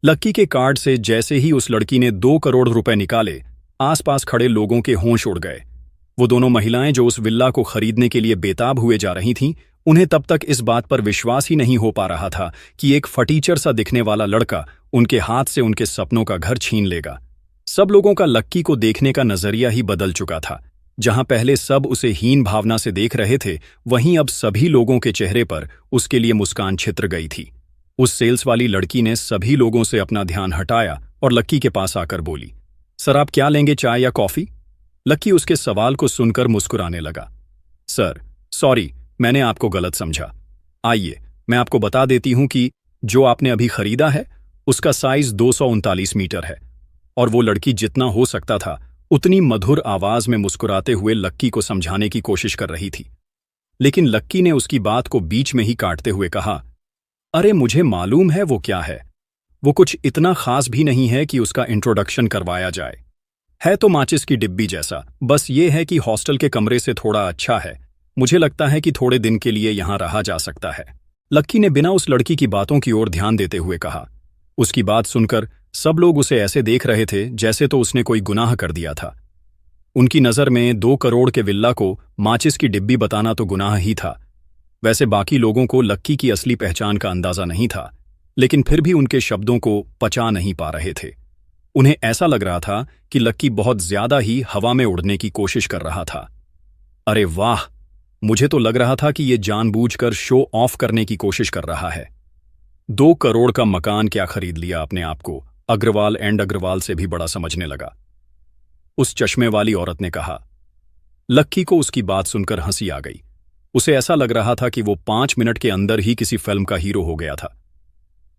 लक्की के कार्ड से जैसे ही उस लड़की ने 2 करोड़ रुपए निकाले, आसपास खड़े लोगों के होश उड़ गए। वो दोनों महिलाएं जो उस विल्ला को खरीदने के लिए बेताब हुए जा रही थीं, उन्हें तब तक इस बात पर विश्वास ही नहीं हो पा रहा था कि एक फटीचर सा दिखने वाला लड़का उनके हाथ से उनके सपनों का घर छीन लेगा। सब लोगों का लक्की को देखने का नजरिया ही बदल चुका था। जहां पहले सब उसे हीन भावना से देख रहे थे, वहीं अब सभी लोगों के चेहरे पर उसके लिए मुस्कान छितर गई थी। उस सेल्स वाली लड़की ने सभी लोगों से अपना ध्यान हटाया और लक्की के पास आकर बोली, सर आप क्या लेंगे, चाय या कॉफी? लक्की उसके सवाल को सुनकर मुस्कुराने लगा। सर सॉरी, मैंने आपको गलत समझा। आइए मैं आपको बता देती हूं कि जो आपने अभी खरीदा है उसका साइज 239 मीटर है। और वो लड़की जितना हो सकता था उतनी मधुर आवाज में मुस्कुराते हुए लक्की को समझाने की कोशिश कर रही थी। लेकिन लक्की ने उसकी बात को बीच में ही काटते हुए कहा, अरे मुझे मालूम है वो क्या है। वो कुछ इतना खास भी नहीं है कि उसका इंट्रोडक्शन करवाया जाए। है तो माचिस की डिब्बी जैसा, बस ये है कि हॉस्टल के कमरे से थोड़ा अच्छा है। मुझे लगता है कि थोड़े दिन के लिए यहां रहा जा सकता है। लक्की ने बिना उस लड़की की बातों की ओर ध्यान देते हुए कहा। उसकी बात सुनकर सब लोग उसे ऐसे देख रहे थे जैसे तो उसने कोई गुनाह कर दिया था। उनकी नज़र में 2 करोड़ के विल्ला को माचिस की डिब्बी बताना तो गुनाह ही था। वैसे बाकी लोगों को लक्की की असली पहचान का अंदाजा नहीं था, लेकिन फिर भी उनके शब्दों को पचा नहीं पा रहे थे। उन्हें ऐसा लग रहा था कि लक्की बहुत ज्यादा ही हवा में उड़ने की कोशिश कर रहा था। अरे वाह, मुझे तो लग रहा था कि ये जानबूझकर शो ऑफ करने की कोशिश कर रहा है। 2 करोड़ का मकान क्या खरीद लिया अपने आप को, अग्रवाल एंड अग्रवाल से भी बड़ा समझने लगा, उस चश्मे वाली औरत ने कहा। लक्की को उसकी बात सुनकर हंसी आ गई। उसे ऐसा लग रहा था कि वो 5 मिनट के अंदर ही किसी फिल्म का हीरो हो गया था।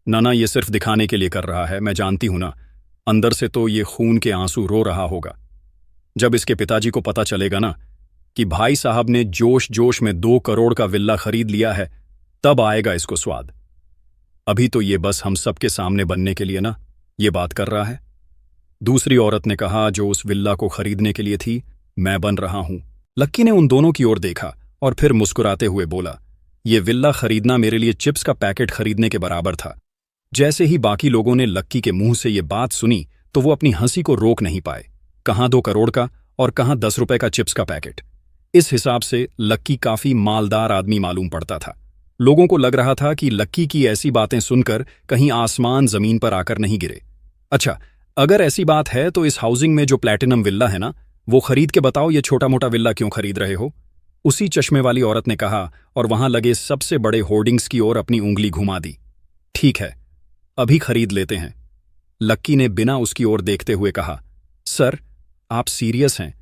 ना ये सिर्फ दिखाने के लिए कर रहा है, मैं जानती हूं ना, अंदर से तो ये खून के आंसू रो रहा होगा। जब इसके पिताजी को पता चलेगा ना कि भाई साहब ने जोश जोश में 2 करोड़ का विल्ला खरीद लिया है, तब आएगा इसको स्वाद। अभी तो ये बस हम सबके सामने बनने के लिए ना ये बात कर रहा है। दूसरी औरत ने कहा जो उस विल्ला को खरीदने के लिए थी, मैं बन रहा हूं। लक्की ने उन दोनों की ओर देखा और फिर मुस्कुराते हुए बोला, ये विल्ला खरीदना मेरे लिए चिप्स का पैकेट खरीदने के बराबर था। जैसे ही बाकी लोगों ने लक्की के मुंह से ये बात सुनी तो वो अपनी हंसी को रोक नहीं पाए। कहां 2 करोड़ का और कहां 10 रुपए का चिप्स का पैकेट। इस हिसाब से लक्की काफी मालदार आदमी मालूम पड़ता था। लोगों को लग रहा था कि लक्की की ऐसी बातें सुनकर कहीं आसमान जमीन पर आकर नहीं गिरे। अच्छा, अगर ऐसी बात है तो इस हाउसिंग में जो प्लैटिनम विल्ला है ना, वो खरीद के बताओ, ये छोटा मोटा विल्ला क्यों खरीद रहे हो? उसी चश्मे वाली औरत ने कहा और वहां लगे सबसे बड़े होर्डिंग्स की ओर अपनी उंगली घुमा दी। ठीक है, अभी खरीद लेते हैं, लक्की ने बिना उसकी ओर देखते हुए कहा। सर आप सीरियस हैं?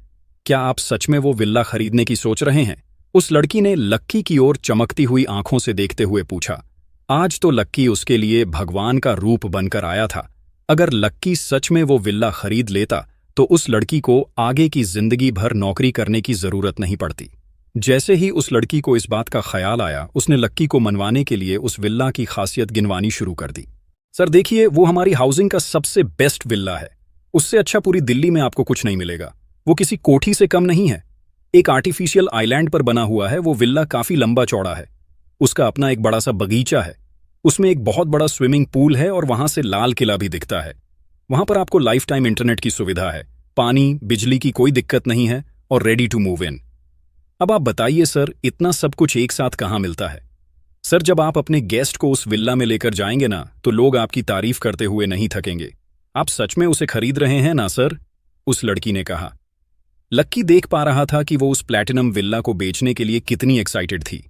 क्या आप सच में वो विल्ला खरीदने की सोच रहे हैं? उस लड़की ने लक्की की ओर चमकती हुई आंखों से देखते हुए पूछा। आज तो लक्की उसके लिए भगवान का रूप बनकर आया था। अगर लक्की सच में वो विल्ला खरीद लेता तो उस लड़की को आगे की जिंदगी भर नौकरी करने की जरूरत नहीं पड़ती। जैसे ही उस लड़की को इस बात का ख्याल आया, उसने लक्की को मनवाने के लिए उस विल्ला की खासियत गिनवानी शुरू कर दी। सर देखिए, वो हमारी हाउसिंग का सबसे बेस्ट विल्ला है। उससे अच्छा पूरी दिल्ली में आपको कुछ नहीं मिलेगा। वो किसी कोठी से कम नहीं है। एक आर्टिफिशियल आइलैंड पर बना हुआ है। वो विल्ला काफी लंबा चौड़ा है। उसका अपना एक बड़ा सा बगीचा है। उसमें एक बहुत बड़ा स्विमिंग पूल है और वहां से लाल किला भी दिखता है। वहां पर आपको लाइफ टाइम इंटरनेट की सुविधा है, पानी बिजली की कोई दिक्कत नहीं है और रेडी टू मूव इन। अब आप बताइए सर, इतना सब कुछ एक साथ कहां मिलता है? सर जब आप अपने गेस्ट को उस विल्ला में लेकर जाएंगे ना, तो लोग आपकी तारीफ करते हुए नहीं थकेंगे। आप सच में उसे खरीद रहे हैं ना सर? उस लड़की ने कहा। लक्की देख पा रहा था कि वो उस प्लैटिनम विल्ला को बेचने के लिए कितनी एक्साइटेड थी।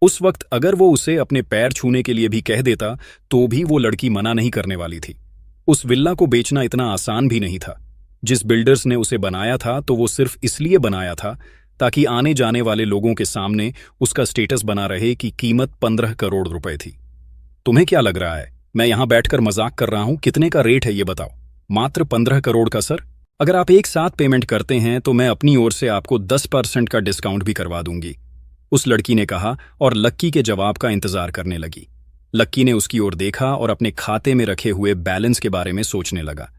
उस वक्त अगर वो उसे अपने पैर छूने के लिए भी कह देता तो भी वो लड़की मना नहीं करने वाली थी। उस विल्ला को बेचना इतना आसान भी नहीं था। जिस बिल्डर्स ने उसे बनाया था तो वो सिर्फ इसलिए बनाया था ताकि आने जाने वाले लोगों के सामने उसका स्टेटस बना रहे कि कीमत 15 करोड़ रुपए थी। तुम्हें क्या लग रहा है मैं यहां बैठकर मजाक कर रहा हूं? कितने का रेट है ये बताओ? मात्र 15 करोड़ का सर। अगर आप एक साथ पेमेंट करते हैं तो मैं अपनी ओर से आपको 10% का डिस्काउंट भी करवा दूंगी, उस लड़की ने कहा और लक्की के जवाब का इंतजार करने लगी। लक्की ने उसकी ओर देखा और अपने खाते में रखे हुए बैलेंस के बारे में सोचने लगा।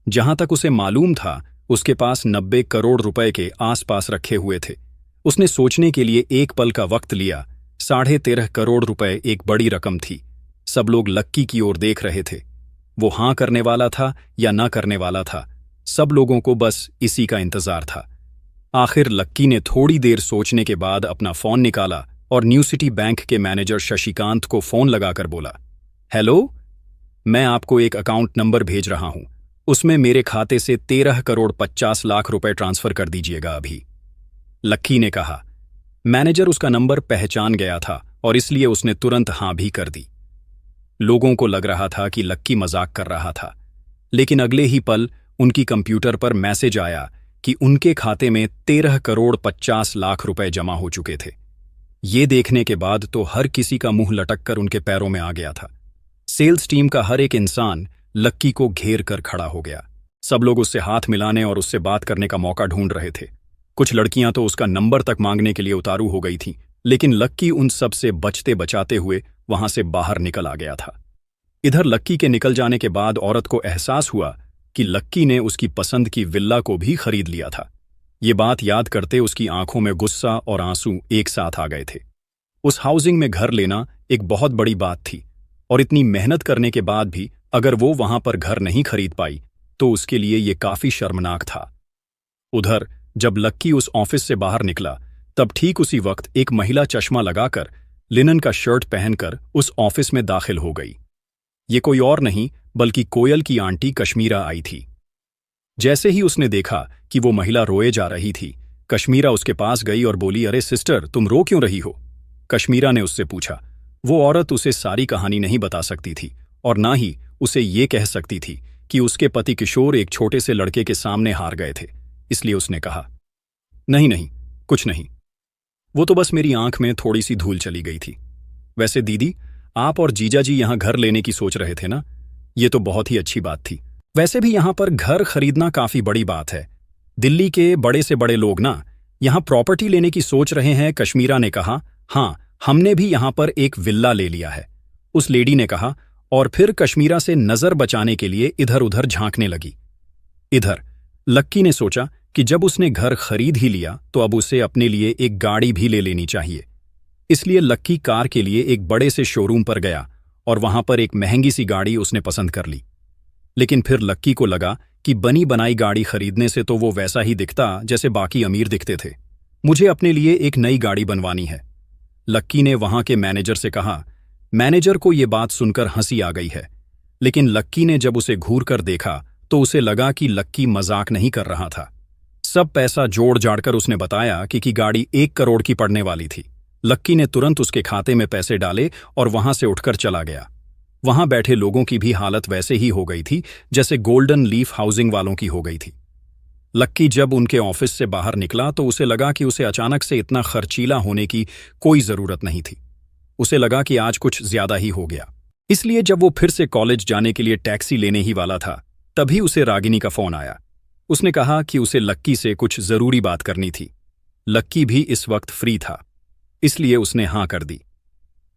जहां तक उसे मालूम था उसके पास 90 करोड़ रुपए के आसपास रखे हुए थे। उसने सोचने के लिए एक पल का वक्त लिया। 13.5 करोड़ रुपए एक बड़ी रकम थी। सब लोग लक्की की ओर देख रहे थे। वो हाँ करने वाला था या ना करने वाला था, सब लोगों को बस इसी का इंतजार था। आखिर लक्की ने थोड़ी देर सोचने के बाद अपना फोन निकाला और न्यू सिटी बैंक के मैनेजर शशिकांत को फोन लगाकर बोला, हेलो, मैं आपको एक अकाउंट नंबर भेज रहा हूं, उसमें मेरे खाते से 13,50,00,000 रुपए ट्रांसफर कर दीजिएगा अभी। लक्की ने कहा। मैनेजर उसका नंबर पहचान गया था और इसलिए उसने तुरंत हां भी कर दी। लोगों को लग रहा था कि लक्की मजाक कर रहा था, लेकिन अगले ही पल उनकी कंप्यूटर पर मैसेज आया कि उनके खाते में 13,50,00,000 रुपए जमा हो चुके थे। ये देखने के बाद तो हर किसी का मुंह लटक कर उनके पैरों में आ गया था। सेल्स टीम का हर एक इंसान लक्की को घेर कर खड़ा हो गया। सब लोग उससे हाथ मिलाने और उससे बात करने का मौका ढूंढ रहे थे। कुछ लड़कियां तो उसका नंबर तक मांगने के लिए उतारू हो गई थीं, लेकिन लक्की उन सब से बचते बचाते हुए वहां से बाहर निकल आ गया था। इधर लक्की के निकल जाने के बाद औरत को एहसास हुआ कि लक्की ने उसकी पसंद की विल्ला को भी खरीद लिया था। ये बात याद करते उसकी आंखों में गुस्सा और आंसू एक साथ आ गए थे। उस हाउसिंग में घर लेना एक बहुत बड़ी बात थी और इतनी मेहनत करने के बाद भी अगर वो वहां पर घर नहीं खरीद पाई तो उसके लिए ये काफी शर्मनाक था। उधर जब लक्की उस ऑफिस से बाहर निकला तब ठीक उसी वक्त एक महिला चश्मा लगाकर लिनन का शर्ट पहनकर उस ऑफिस में दाखिल हो गई। ये कोई और नहीं बल्कि कोयल की आंटी कश्मीरा आई थी। जैसे ही उसने देखा कि वो महिला रोए जा रही थी, कश्मीरा उसके पास गई और बोली, अरे सिस्टर, तुम रो क्यों रही हो? कश्मीरा ने उससे पूछा। वो औरत उसे सारी कहानी नहीं बता सकती थी और ना ही उसे ये कह सकती थी कि उसके पति किशोर एक छोटे से लड़के के सामने हार गए थे। इसलिए उसने कहा, नहीं नहीं, कुछ नहीं, वो तो बस मेरी आंख में थोड़ी सी धूल चली गई थी। वैसे दीदी, आप और जीजा जी यहां घर लेने की सोच रहे थे ना? ये तो बहुत ही अच्छी बात थी। वैसे भी यहां पर घर खरीदना काफी बड़ी बात है। दिल्ली के बड़े से बड़े लोग ना यहां प्रॉपर्टी लेने की सोच रहे हैं। कश्मीरा ने कहा, हाँ, हमने भी यहां पर एक विल्ला ले लिया है, उस लेडी ने कहा और फिर कश्मीरा से नजर बचाने के लिए इधर उधर झांकने लगी। इधर लक्की ने सोचा कि जब उसने घर खरीद ही लिया तो अब उसे अपने लिए एक गाड़ी भी ले लेनी चाहिए। इसलिए लक्की कार के लिए एक बड़े से शोरूम पर गया और वहां पर एक महंगी सी गाड़ी उसने पसंद कर ली। लेकिन फिर लक्की को लगा कि बनी बनाई गाड़ी खरीदने से तो वो वैसा ही दिखता जैसे बाकी अमीर दिखते थे। मुझे अपने लिए एक नई गाड़ी बनवानी है, लक्की ने वहां के मैनेजर से कहा। मैनेजर को ये बात सुनकर हंसी आ गई है, लेकिन लक्की ने जब उसे घूर कर देखा तो उसे लगा कि लक्की मजाक नहीं कर रहा था। सब पैसा जोड़ जाड़कर उसने बताया कि गाड़ी 1 करोड़ की पड़ने वाली थी। लक्की ने तुरंत उसके खाते में पैसे डाले और वहां से उठकर चला गया। वहां बैठे लोगों की भी हालत वैसे ही हो गई थी जैसे गोल्डन लीफ हाउसिंग वालों की हो गई थी। लक्की जब उनके ऑफिस से बाहर निकला तो उसे लगा कि उसे अचानक से इतना खर्चीला होने की कोई जरूरत नहीं थी। उसे लगा कि आज कुछ ज्यादा ही हो गया। इसलिए जब वो फिर से कॉलेज जाने के लिए टैक्सी लेने ही वाला था तभी उसे रागिनी का फोन आया। उसने कहा कि उसे लक्की से कुछ जरूरी बात करनी थी। लक्की भी इस वक्त फ्री था, इसलिए उसने हां कर दी।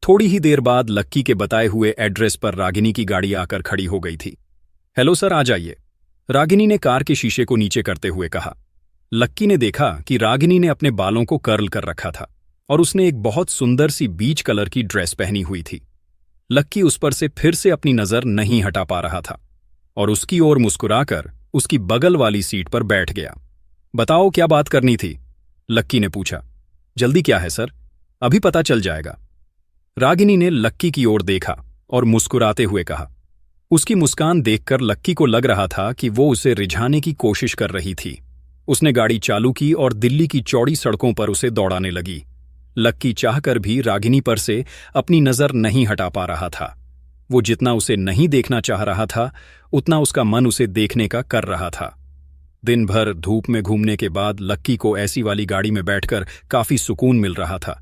थोड़ी ही देर बाद लक्की के बताए हुए एड्रेस पर रागिनी की गाड़ी आकर खड़ी हो गई थी। हेलो सर, आ जाइए, रागिनी ने कार के शीशे को नीचे करते हुए कहा। लक्की ने देखा कि रागिनी ने अपने बालों को कर्ल कर रखा था और उसने एक बहुत सुंदर सी बीच कलर की ड्रेस पहनी हुई थी। लक्की उस पर से फिर से अपनी नजर नहीं हटा पा रहा था और उसकी ओर मुस्कुराकर उसकी बगल वाली सीट पर बैठ गया। बताओ, क्या बात करनी थी? लक्की ने पूछा। जल्दी क्या है सर, अभी पता चल जाएगा। रागिनी ने लक्की की ओर देखा और मुस्कुराते हुए कहा। उसकी मुस्कान देखकर लक्की को लग रहा था कि वो उसे रिझाने की कोशिश कर रही थी। उसने गाड़ी चालू की और दिल्ली की चौड़ी सड़कों पर उसे दौड़ाने लगी। लक्की चाहकर भी रागिनी पर से अपनी नजर नहीं हटा पा रहा था। वो जितना उसे नहीं देखना चाह रहा था उतना उसका मन उसे देखने का कर रहा था। दिन भर धूप में घूमने के बाद लक्की को ऐसी वाली गाड़ी में बैठकर काफी सुकून मिल रहा था,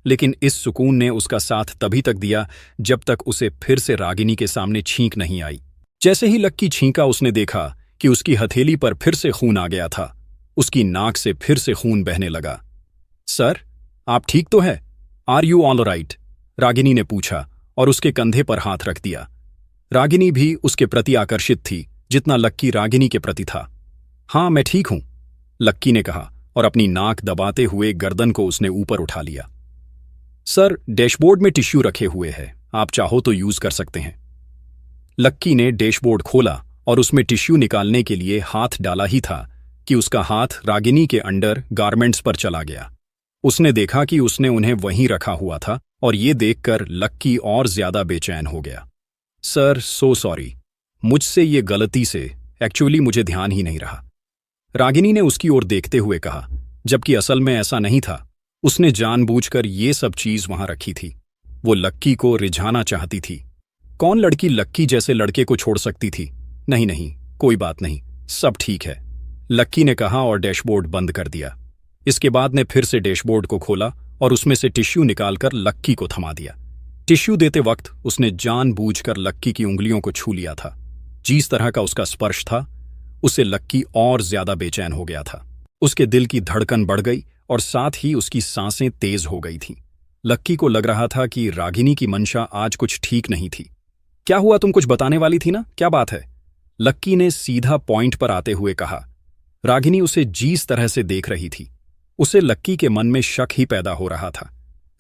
लेकिन इस सुकून ने उसका साथ तभी तक दिया जब तक उसे फिर से रागिनी के सामने छींक नहीं आई। जैसे ही लक्की छींका उसने देखा कि उसकी हथेली पर फिर से खून आ गया था। उसकी नाक से फिर से खून बहने लगा। सर, आप ठीक तो है? Are you all right? Ragini ने पूछा और उसके कंधे पर हाथ रख दिया। रागिनी भी उसके प्रति आकर्षित थी जितना लक्की रागिनी के प्रति था। हाँ, मैं ठीक हूं, लक्की ने कहा और अपनी नाक दबाते हुए गर्दन को उसने ऊपर उठा लिया। सर, डैशबोर्ड में टिश्यू रखे हुए हैं, आप चाहो तो यूज कर सकते हैं। लक्की ने डैशबोर्ड खोला और उसमें टिश्यू निकालने के लिए हाथ डाला ही था कि उसका हाथ रागिनी के अंडर गारमेंट्स पर चला गया। उसने देखा कि उसने उन्हें वहीं रखा हुआ था और ये देखकर लक्की और ज्यादा बेचैन हो गया। सर, सो सॉरी, मुझसे ये गलती से, एक्चुअली मुझे ध्यान ही नहीं रहा, रागिनी ने उसकी ओर देखते हुए कहा, जबकि असल में ऐसा नहीं था। उसने जानबूझकर ये सब चीज वहां रखी थी। वो लक्की को रिझाना चाहती थी। कौन लड़की लक्की जैसे लड़के को छोड़ सकती थी? नहीं नहीं, कोई बात नहीं, सब ठीक है, लक्की ने कहा और डैशबोर्ड बंद कर दिया। इसके बाद ने फिर से डैशबोर्ड को खोला और उसमें से टिश्यू निकालकर लक्की को थमा दिया। टिश्यू देते वक्त उसने जानबूझकर लक्की की उंगलियों को छू लिया था। जिस तरह का उसका स्पर्श था, उससे लक्की और ज्यादा बेचैन हो गया था। उसके दिल की धड़कन बढ़ गई और साथ ही उसकी सांसें तेज हो गई थीं। लक्की को लग रहा था कि रागिनी की मंशा आज कुछ ठीक नहीं थी। क्या हुआ? तुम कुछ बताने वाली थी ना, क्या बात है? लक्की ने सीधा पॉइंट पर आते हुए कहा। रागिनी उसे जिस तरह से देख रही थी, उसे लक्की के मन में शक ही पैदा हो रहा था।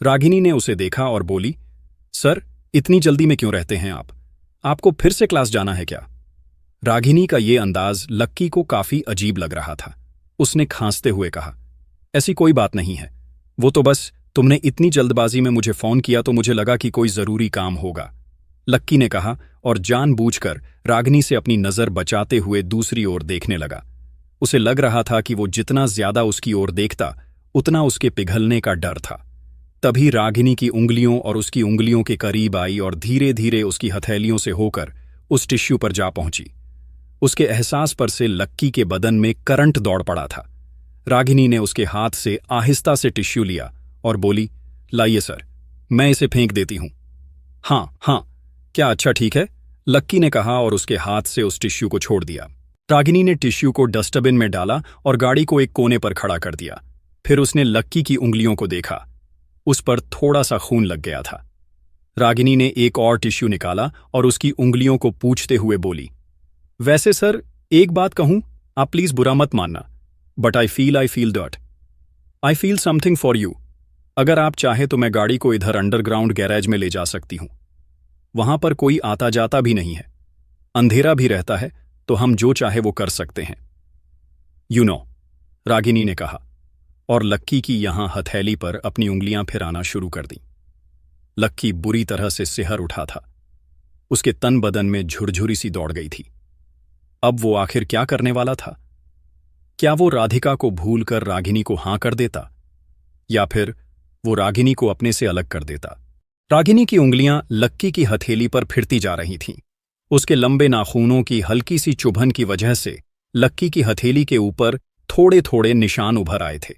रागिनी ने उसे देखा और बोली, सर, इतनी जल्दी में क्यों रहते हैं आप? आपको फिर से क्लास जाना है क्या? रागिनी का ये अंदाज लक्की को काफी अजीब लग रहा था। उसने खांसते हुए कहा, ऐसी कोई बात नहीं है, वो तो बस तुमने इतनी जल्दबाजी में मुझे फोन किया तो मुझे लगा कि कोई जरूरी काम होगा, लक्की ने कहा और जानबूझकर रागिनी से अपनी नजर बचाते हुए दूसरी ओर देखने लगा। उसे लग रहा था कि वो जितना ज्यादा उसकी ओर देखता, उतना उसके पिघलने का डर था। तभी रागिनी की उंगलियों और उसकी उंगलियों के करीब आई और धीरे धीरे उसकी हथेलियों से होकर उस टिश्यू पर जा पहुंची। उसके एहसास पर से लक्की के बदन में करंट दौड़ पड़ा था। रागिनी ने उसके हाथ से आहिस्ता से टिश्यू लिया और बोली, लाइए सर, मैं इसे फेंक देती हूं। हाँ हाँ, क्या अच्छा ठीक है, लक्की ने कहा और उसके हाथ से उस टिश्यू को छोड़ दिया। रागिनी ने टिश्यू को डस्टबिन में डाला और गाड़ी को एक कोने पर खड़ा कर दिया। फिर उसने लक्की की उंगलियों को देखा। उस पर थोड़ा सा खून लग गया था। रागिनी ने एक और टिश्यू निकाला और उसकी उंगलियों को पूछते हुए बोली, वैसे सर, एक बात कहूं, आप प्लीज बुरा मत मानना, but I feel dirt, I feel something for you. अगर आप चाहे तो मैं गाड़ी को इधर अंडरग्राउंड गैरेज में ले जा सकती हूं। वहां पर कोई आता जाता भी नहीं है, अंधेरा भी रहता है, तो हम जो चाहे वो कर सकते हैं। यू नो, रागिनी ने कहा और लक्की की यहां हथेली पर अपनी उंगलियां फिराना शुरू कर दी। लक्की बुरी तरह से सिहर उठा था। उसके तन बदन में झुरझुरी सी दौड़ गई थी। अब वो आखिर क्या करने वाला था? क्या वो राधिका को भूलकर रागिनी को हां कर देता, या फिर वो रागिनी को अपने से अलग कर देता? रागिनी की उंगलियां लक्की की हथेली पर फिरती जा रही थीं। उसके लंबे नाखूनों की हल्की सी चुभन की वजह से लक्की की हथेली के ऊपर थोड़े थोड़े निशान उभर आए थे।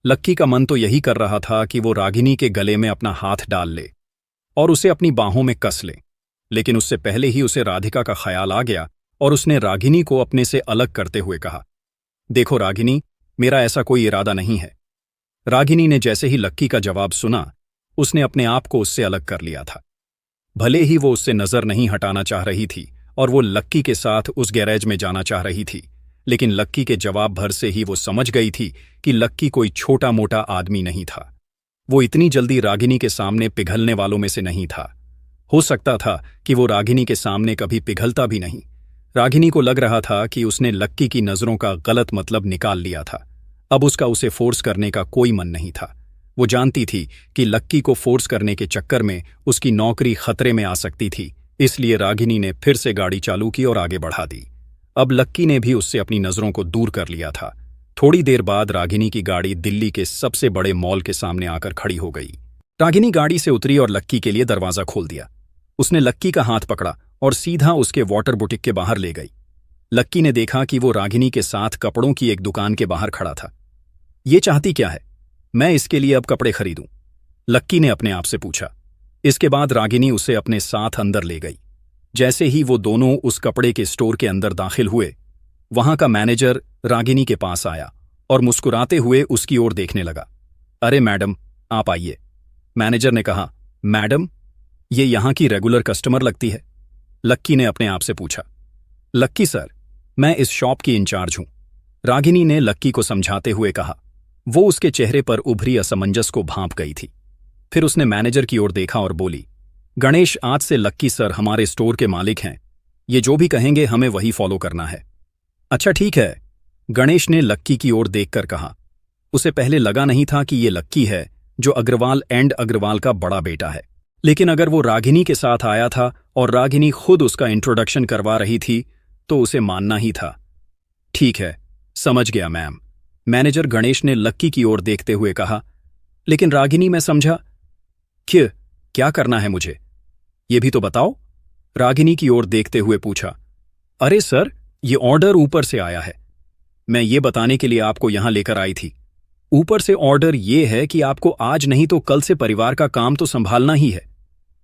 लक्की का मन तो यही कर रहा था कि वो रागिनी के गले में अपना हाथ डाल ले और उसे अपनी बाहों में कस ले, लेकिन उससे पहले ही उसे राधिका का ख्याल आ गया और उसने रागिनी को अपने से अलग करते हुए कहा, देखो रागिनी, मेरा ऐसा कोई इरादा नहीं है। रागिनी ने जैसे ही लक्की का जवाब सुना, उसने अपने आप को उससे अलग कर लिया था। भले ही वो उससे नजर नहीं हटाना चाह रही थी और वो लक्की के साथ उस गैरेज में जाना चाह रही थी, लेकिन लक्की के जवाब भर से ही वो समझ गई थी कि लक्की कोई छोटा मोटा आदमी नहीं था। वो इतनी जल्दी रागिनी के सामने पिघलने वालों में से नहीं था। हो सकता था कि वो रागिनी के सामने कभी पिघलता भी नहीं। रागिनी को लग रहा था कि उसने लक्की की नजरों का गलत मतलब निकाल लिया था। अब उसका उसे फोर्स करने का कोई मन नहीं था। वो जानती थी कि लक्की को फोर्स करने के चक्कर में उसकी नौकरी खतरे में आ सकती थी, इसलिए रागिनी ने फिर से गाड़ी चालू की और आगे बढ़ा दी। अब लक्की ने भी उससे अपनी नजरों को दूर कर लिया था। थोड़ी देर बाद रागिनी की गाड़ी दिल्ली के सबसे बड़े मॉल के सामने आकर खड़ी हो गई। रागिनी गाड़ी से उतरी और लक्की के लिए दरवाजा खोल दिया। उसने लक्की का हाथ पकड़ा और सीधा उसके वाटर बुटीक के बाहर ले गई। लक्की ने देखा कि वो रागिनी के साथ कपड़ों की एक दुकान के बाहर खड़ा था। ये चाहती क्या है? मैं इसके लिए अब कपड़े खरीदूं? लक्की ने अपने आप से पूछा। इसके बाद रागिनी उसे अपने साथ अंदर ले गई। जैसे ही वो दोनों उस कपड़े के स्टोर के अंदर दाखिल हुए, वहां का मैनेजर रागिनी के पास आया और मुस्कुराते हुए उसकी ओर देखने लगा। अरे मैडम, आप आइए, मैनेजर ने कहा। मैडम, ये यहां की रेगुलर कस्टमर लगती है, लक्की ने अपने आप से पूछा। लक्की सर, मैं इस शॉप की इंचार्ज हूं, रागिनी ने लक्की को समझाते हुए कहा। वो उसके चेहरे पर उभरी असमंजस को भांप गई थी। फिर उसने मैनेजर की ओर देखा और बोली, गणेश, आज से लक्की सर हमारे स्टोर के मालिक हैं ये जो भी कहेंगे हमें वही फॉलो करना है। अच्छा ठीक है, गणेश ने लक्की की ओर देखकर कहा। उसे पहले लगा नहीं था कि ये लक्की है जो अग्रवाल एंड अग्रवाल का बड़ा बेटा है, लेकिन अगर वो रागिनी के साथ आया था और रागिनी खुद उसका इंट्रोडक्शन करवा रही थी तो उसे मानना ही था। ठीक है, समझ गया मैम, मैनेजर गणेश ने लक्की की ओर देखते हुए कहा। लेकिन रागिनी, मैं समझा क्या करना है मुझे, ये भी तो बताओ, रागिनी की ओर देखते हुए पूछा। अरे सर, ये ऑर्डर ऊपर से आया है, मैं ये बताने के लिए आपको यहां लेकर आई थी। ऊपर से ऑर्डर ये है कि आपको आज नहीं तो कल से परिवार का काम तो संभालना ही है।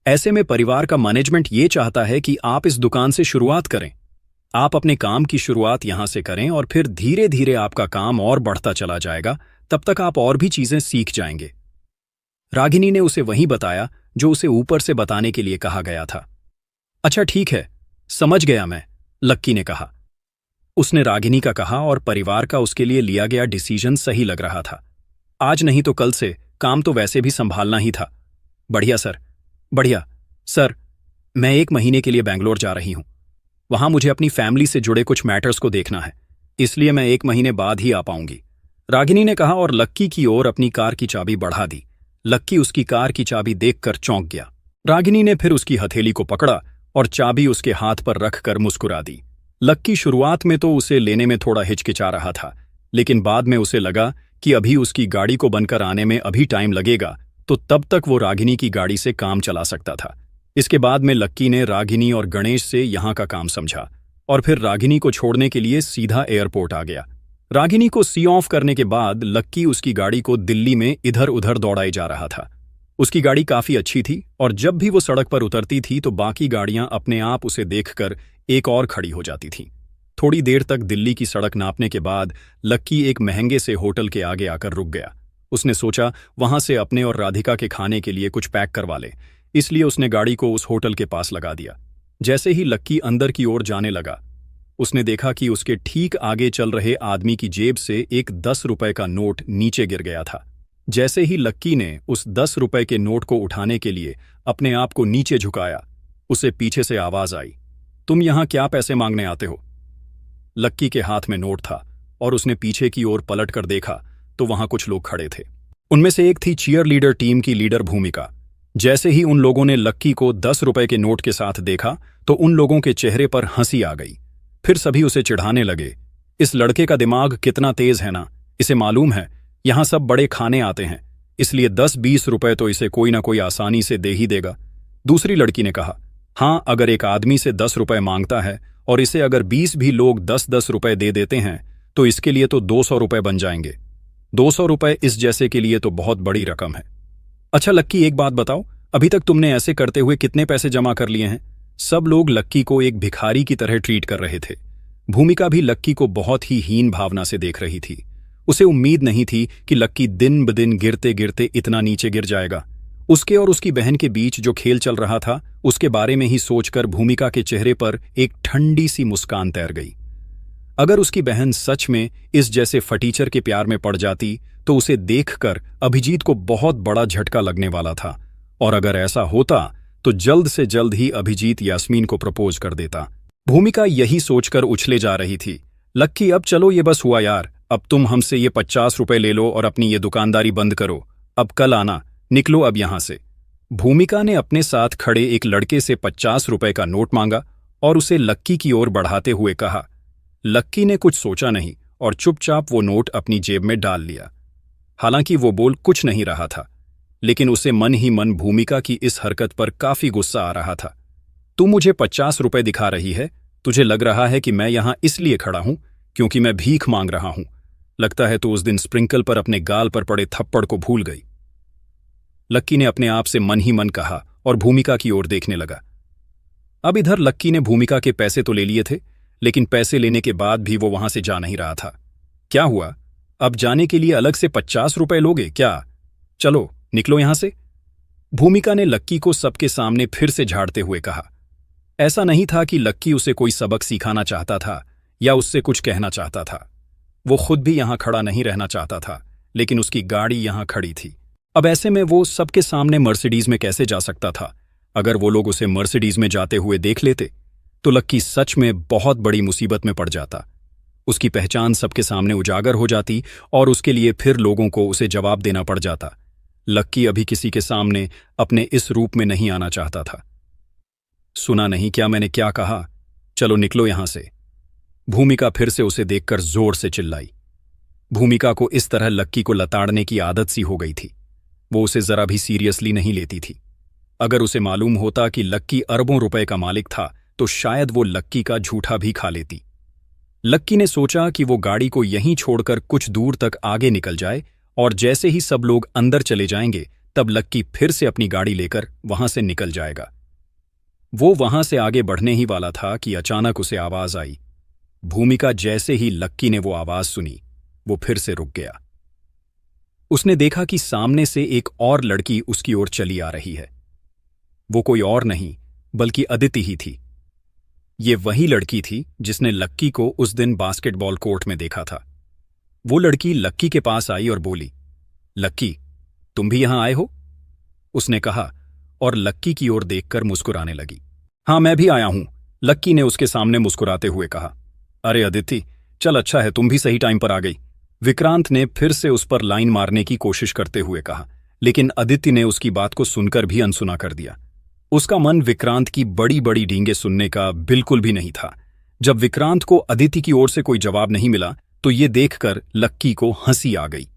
ऐसे में परिवार का मैनेजमेंट ये चाहता है कि आप इस दुकान से शुरुआत करें। आप अपने काम की शुरुआत यहां से करें और फिर धीरे धीरे आपका काम और बढ़ता चला जाएगा, तब तक आप और भी चीजें सीख जाएंगे। रागिनी ने उसे वही बताया जो उसे ऊपर से बताने के लिए कहा गया था। अच्छा ठीक है, समझ गया मैं, लक्की ने कहा। उसने रागिनी का कहा और परिवार का उसके लिए लिया गया डिसीजन सही लग रहा था। आज नहीं तो कल से काम तो वैसे भी संभालना ही था। बढ़िया सर, बढ़िया। सर, मैं 1 महीने के लिए बैंगलोर जा रही हूं। वहां मुझे अपनी फैमिली से जुड़े कुछ मैटर्स को देखना है, इसलिए मैं 1 महीने बाद ही आ पाऊंगी, रागिनी ने कहा और लक्की की ओर अपनी कार की चाबी बढ़ा दी। लक्की उसकी कार की चाबी देखकर चौंक गया। रागिनी ने फिर उसकी हथेली को पकड़ा और चाबी उसके हाथ पर रखकर मुस्कुरा दी। लक्की शुरुआत में तो उसे लेने में थोड़ा हिचकिचा रहा था, लेकिन बाद में उसे लगा कि अभी उसकी गाड़ी को बनकर आने में अभी टाइम लगेगा, तो तब तक वो रागिनी की गाड़ी से काम चला सकता था। इसके बाद में लक्की ने रागिनी और गणेश से यहाँ का काम समझा और फिर रागिनी को छोड़ने के लिए सीधा एयरपोर्ट आ गया। रागिनी को सी ऑफ करने के बाद लक्की उसकी गाड़ी को दिल्ली में इधर उधर दौड़ाई जा रहा था। उसकी गाड़ी काफी अच्छी थी और जब भी वो सड़क पर उतरती थी तो बाकी गाड़ियां अपने आप उसे देखकर एक और खड़ी हो जाती थीं। थोड़ी देर तक दिल्ली की सड़क नापने के बाद लक्की एक महंगे से होटल के आगे आकर रुक गया। उसने सोचा वहां से अपने और राधिका के खाने के लिए कुछ पैक करवा ले, इसलिए उसने गाड़ी को उस होटल के पास लगा दिया। जैसे ही लक्की अंदर की ओर जाने लगा, उसने देखा कि उसके ठीक आगे चल रहे आदमी की जेब से एक 10 रुपए का नोट नीचे गिर गया था। जैसे ही लक्की ने उस 10 रुपए के नोट को उठाने के लिए अपने आप को नीचे झुकाया, उसे पीछे से आवाज आई, तुम यहां क्या पैसे मांगने आते हो? लक्की के हाथ में नोट था और उसने पीछे की ओर पलट कर देखा तो वहां कुछ लोग खड़े थे। उनमें से एक थी चीयर लीडर टीम की लीडर भूमिका। जैसे ही उन लोगों ने लक्की को 10 रुपए के नोट के साथ देखा तो उन लोगों के चेहरे पर हंसी आ गई। फिर सभी उसे चिढ़ाने लगे, इस लड़के का दिमाग कितना तेज है ना, इसे मालूम है यहां सब बड़े खाने आते हैं, इसलिए 10-20 रुपए तो इसे कोई ना कोई आसानी से दे ही देगा। दूसरी लड़की ने कहा, हाँ, अगर एक आदमी से 10 रुपए मांगता है और इसे अगर 20 भी लोग 10-10 रुपए दे देते हैं तो इसके लिए तो 200 रुपए बन जाएंगे। 200 रुपए इस जैसे के लिए तो बहुत बड़ी रकम है। अच्छा लक्की, एक बात बताओ, अभी तक तुमने ऐसे करते हुए कितने पैसे जमा कर लिए हैं? सब लोग लक्की को एक भिखारी की तरह ट्रीट कर रहे थे। भूमिका भी लक्की को बहुत ही हीन भावना से देख रही थी। उसे उम्मीद नहीं थी कि लक्की दिन ब दिन गिरते गिरते इतना नीचे गिर जाएगा। उसके और उसकी बहन के बीच जो खेल चल रहा था उसके बारे में ही सोचकर भूमिका के चेहरे पर एक ठंडी सी मुस्कान तैर गई। अगर उसकी बहन सच में इस जैसे फटीचर के प्यार में पड़ जाती तो उसे देखकर अभिजीत को बहुत बड़ा झटका लगने वाला था, और अगर ऐसा होता तो जल्द से जल्द ही अभिजीत यास्मीन को प्रपोज कर देता। भूमिका यही सोचकर उछले जा रही थी। लक्की, अब चलो, ये बस हुआ यार, अब तुम हमसे ये 50 रुपए ले लो और अपनी ये दुकानदारी बंद करो, अब कल आना, निकलो अब यहां से। भूमिका ने अपने साथ खड़े एक लड़के से 50 रुपए का नोट मांगा और उसे लक्की की ओर बढ़ाते हुए कहा। लक्की ने कुछ सोचा नहीं और चुपचाप वो नोट अपनी जेब में डाल लिया। हालांकि वो बोल कुछ नहीं रहा था, लेकिन उसे मन ही मन भूमिका की इस हरकत पर काफी गुस्सा आ रहा था। तू मुझे 50 रुपए दिखा रही है, तुझे लग रहा है कि मैं यहां इसलिए खड़ा हूं क्योंकि मैं भीख मांग रहा हूं। लगता है तो उस दिन स्प्रिंकल पर अपने गाल पर पड़े थप्पड़ को भूल गई। लक्की ने अपने आप से मन ही मन कहा और भूमिका की ओर देखने लगा। अब इधर लक्की ने भूमिका के पैसे तो ले लिए थे, लेकिन पैसे लेने के बाद भी वो वहां से जा नहीं रहा था। क्या हुआ, अब जाने के लिए अलग से 50 रुपए लोगे क्या? चलो निकलो यहां से। भूमिका ने लक्की को सबके सामने फिर से झाड़ते हुए कहा। ऐसा नहीं था कि लक्की उसे कोई सबक सिखाना चाहता था या उससे कुछ कहना चाहता था। वो खुद भी यहां खड़ा नहीं रहना चाहता था, लेकिन उसकी गाड़ी यहां खड़ी थी। अब ऐसे में वो सबके सामने मर्सिडीज में कैसे जा सकता था? अगर वो लोग उसे मर्सिडीज में जाते हुए देख लेते तो लक्की सच में बहुत बड़ी मुसीबत में पड़ जाता। उसकी पहचान सबके सामने उजागर हो जाती और उसके लिए फिर लोगों को उसे जवाब देना पड़ जाता। लक्की अभी किसी के सामने अपने इस रूप में नहीं आना चाहता था। सुना नहीं क्या मैंने क्या कहा? चलो निकलो यहां से। भूमिका फिर से उसे देखकर जोर से चिल्लाई। भूमिका को इस तरह लक्की को लताड़ने की आदत सी हो गई थी। वो उसे जरा भी सीरियसली नहीं लेती थी। अगर उसे मालूम होता कि लक्की अरबों रुपए का मालिक था तो शायद वो लक्की का झूठा भी खा लेती। लक्की ने सोचा कि वो गाड़ी को यहीं छोड़कर कुछ दूर तक आगे निकल जाए और जैसे ही सब लोग अंदर चले जाएंगे तब लक्की फिर से अपनी गाड़ी लेकर वहां से निकल जाएगा। वो वहां से आगे बढ़ने ही वाला था कि अचानक उसे आवाज आई। भूमिका जैसे ही लक्की ने वो आवाज सुनी वो फिर से रुक गया। उसने देखा कि सामने से एक और लड़की उसकी ओर चली आ रही है। वो कोई और नहीं बल्कि अदिति ही थी। ये वही लड़की थी जिसने लक्की को उस दिन बास्केटबॉल कोर्ट में देखा था। वो लड़की लक्की के पास आई और बोली, लक्की, तुम भी यहां आए हो? उसने कहा और लक्की की ओर देखकर मुस्कुराने लगी। हाँ, मैं भी आया हूं, लक्की ने उसके सामने मुस्कुराते हुए कहा। अरे अदिति, चल अच्छा है तुम भी सही टाइम पर आ गई, विक्रांत ने फिर से उस पर लाइन मारने की कोशिश करते हुए कहा, लेकिन अदिति ने उसकी बात को सुनकर भी अनसुना कर दिया। उसका मन विक्रांत की बड़ी बड़ी डींगे सुनने का बिल्कुल भी नहीं था। जब विक्रांत को अदिति की ओर से कोई जवाब नहीं मिला तो ये देखकर लक्की को हंसी आ गई।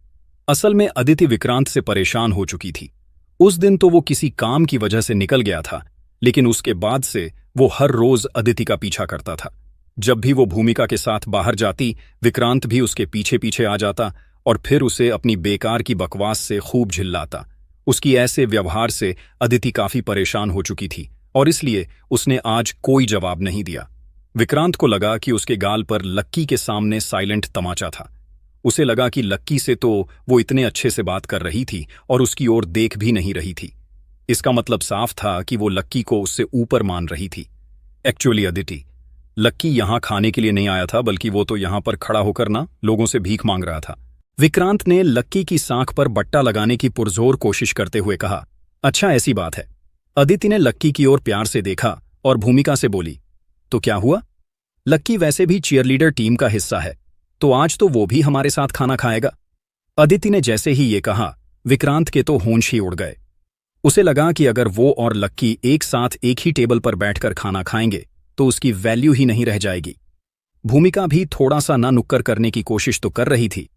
असल में अदिति विक्रांत से परेशान हो चुकी थी। उस दिन तो वो किसी काम की वजह से निकल गया था, लेकिन उसके बाद से वो हर रोज अदिति का पीछा करता था। जब भी वो भूमिका के साथ बाहर जाती, विक्रांत भी उसके पीछे पीछे आ जाता और फिर उसे अपनी बेकार की बकवास से खूब झिल्लाता। उसकी ऐसे व्यवहार से अदिति काफी परेशान हो चुकी थी और इसलिए उसने आज कोई जवाब नहीं दिया। विक्रांत को लगा कि उसके गाल पर लक्की के सामने साइलेंट तमाचा था। उसे लगा कि लक्की से तो वो इतने अच्छे से बात कर रही थी और उसकी ओर देख भी नहीं रही थी। इसका मतलब साफ था कि वो लक्की को उससे ऊपर मान रही थी। एक्चुअली अदिति, लक्की यहां खाने के लिए नहीं आया था, बल्कि वो तो यहां पर खड़ा होकर ना लोगों से भीख मांग रहा था। विक्रांत ने लक्की की सांख पर बट्टा लगाने की पुरजोर कोशिश करते हुए कहा, अच्छा ऐसी बात है। अदिति ने लक्की की ओर प्यार से देखा और भूमिका से बोली, तो क्या हुआ? लक्की वैसे भी चीयरलीडर टीम का हिस्सा है, तो आज तो वो भी हमारे साथ खाना खाएगा। अदिति ने जैसे ही ये कहा, विक्रांत के तो होश ही उड़ गए। उसे लगा कि अगर वो और लक्की एक साथ एक ही टेबल पर बैठकर खाना खाएंगे तो उसकी वैल्यू ही नहीं रह जाएगी। भूमिका भी थोड़ा सा ना नुक्कर करने की कोशिश तो कर रही थी,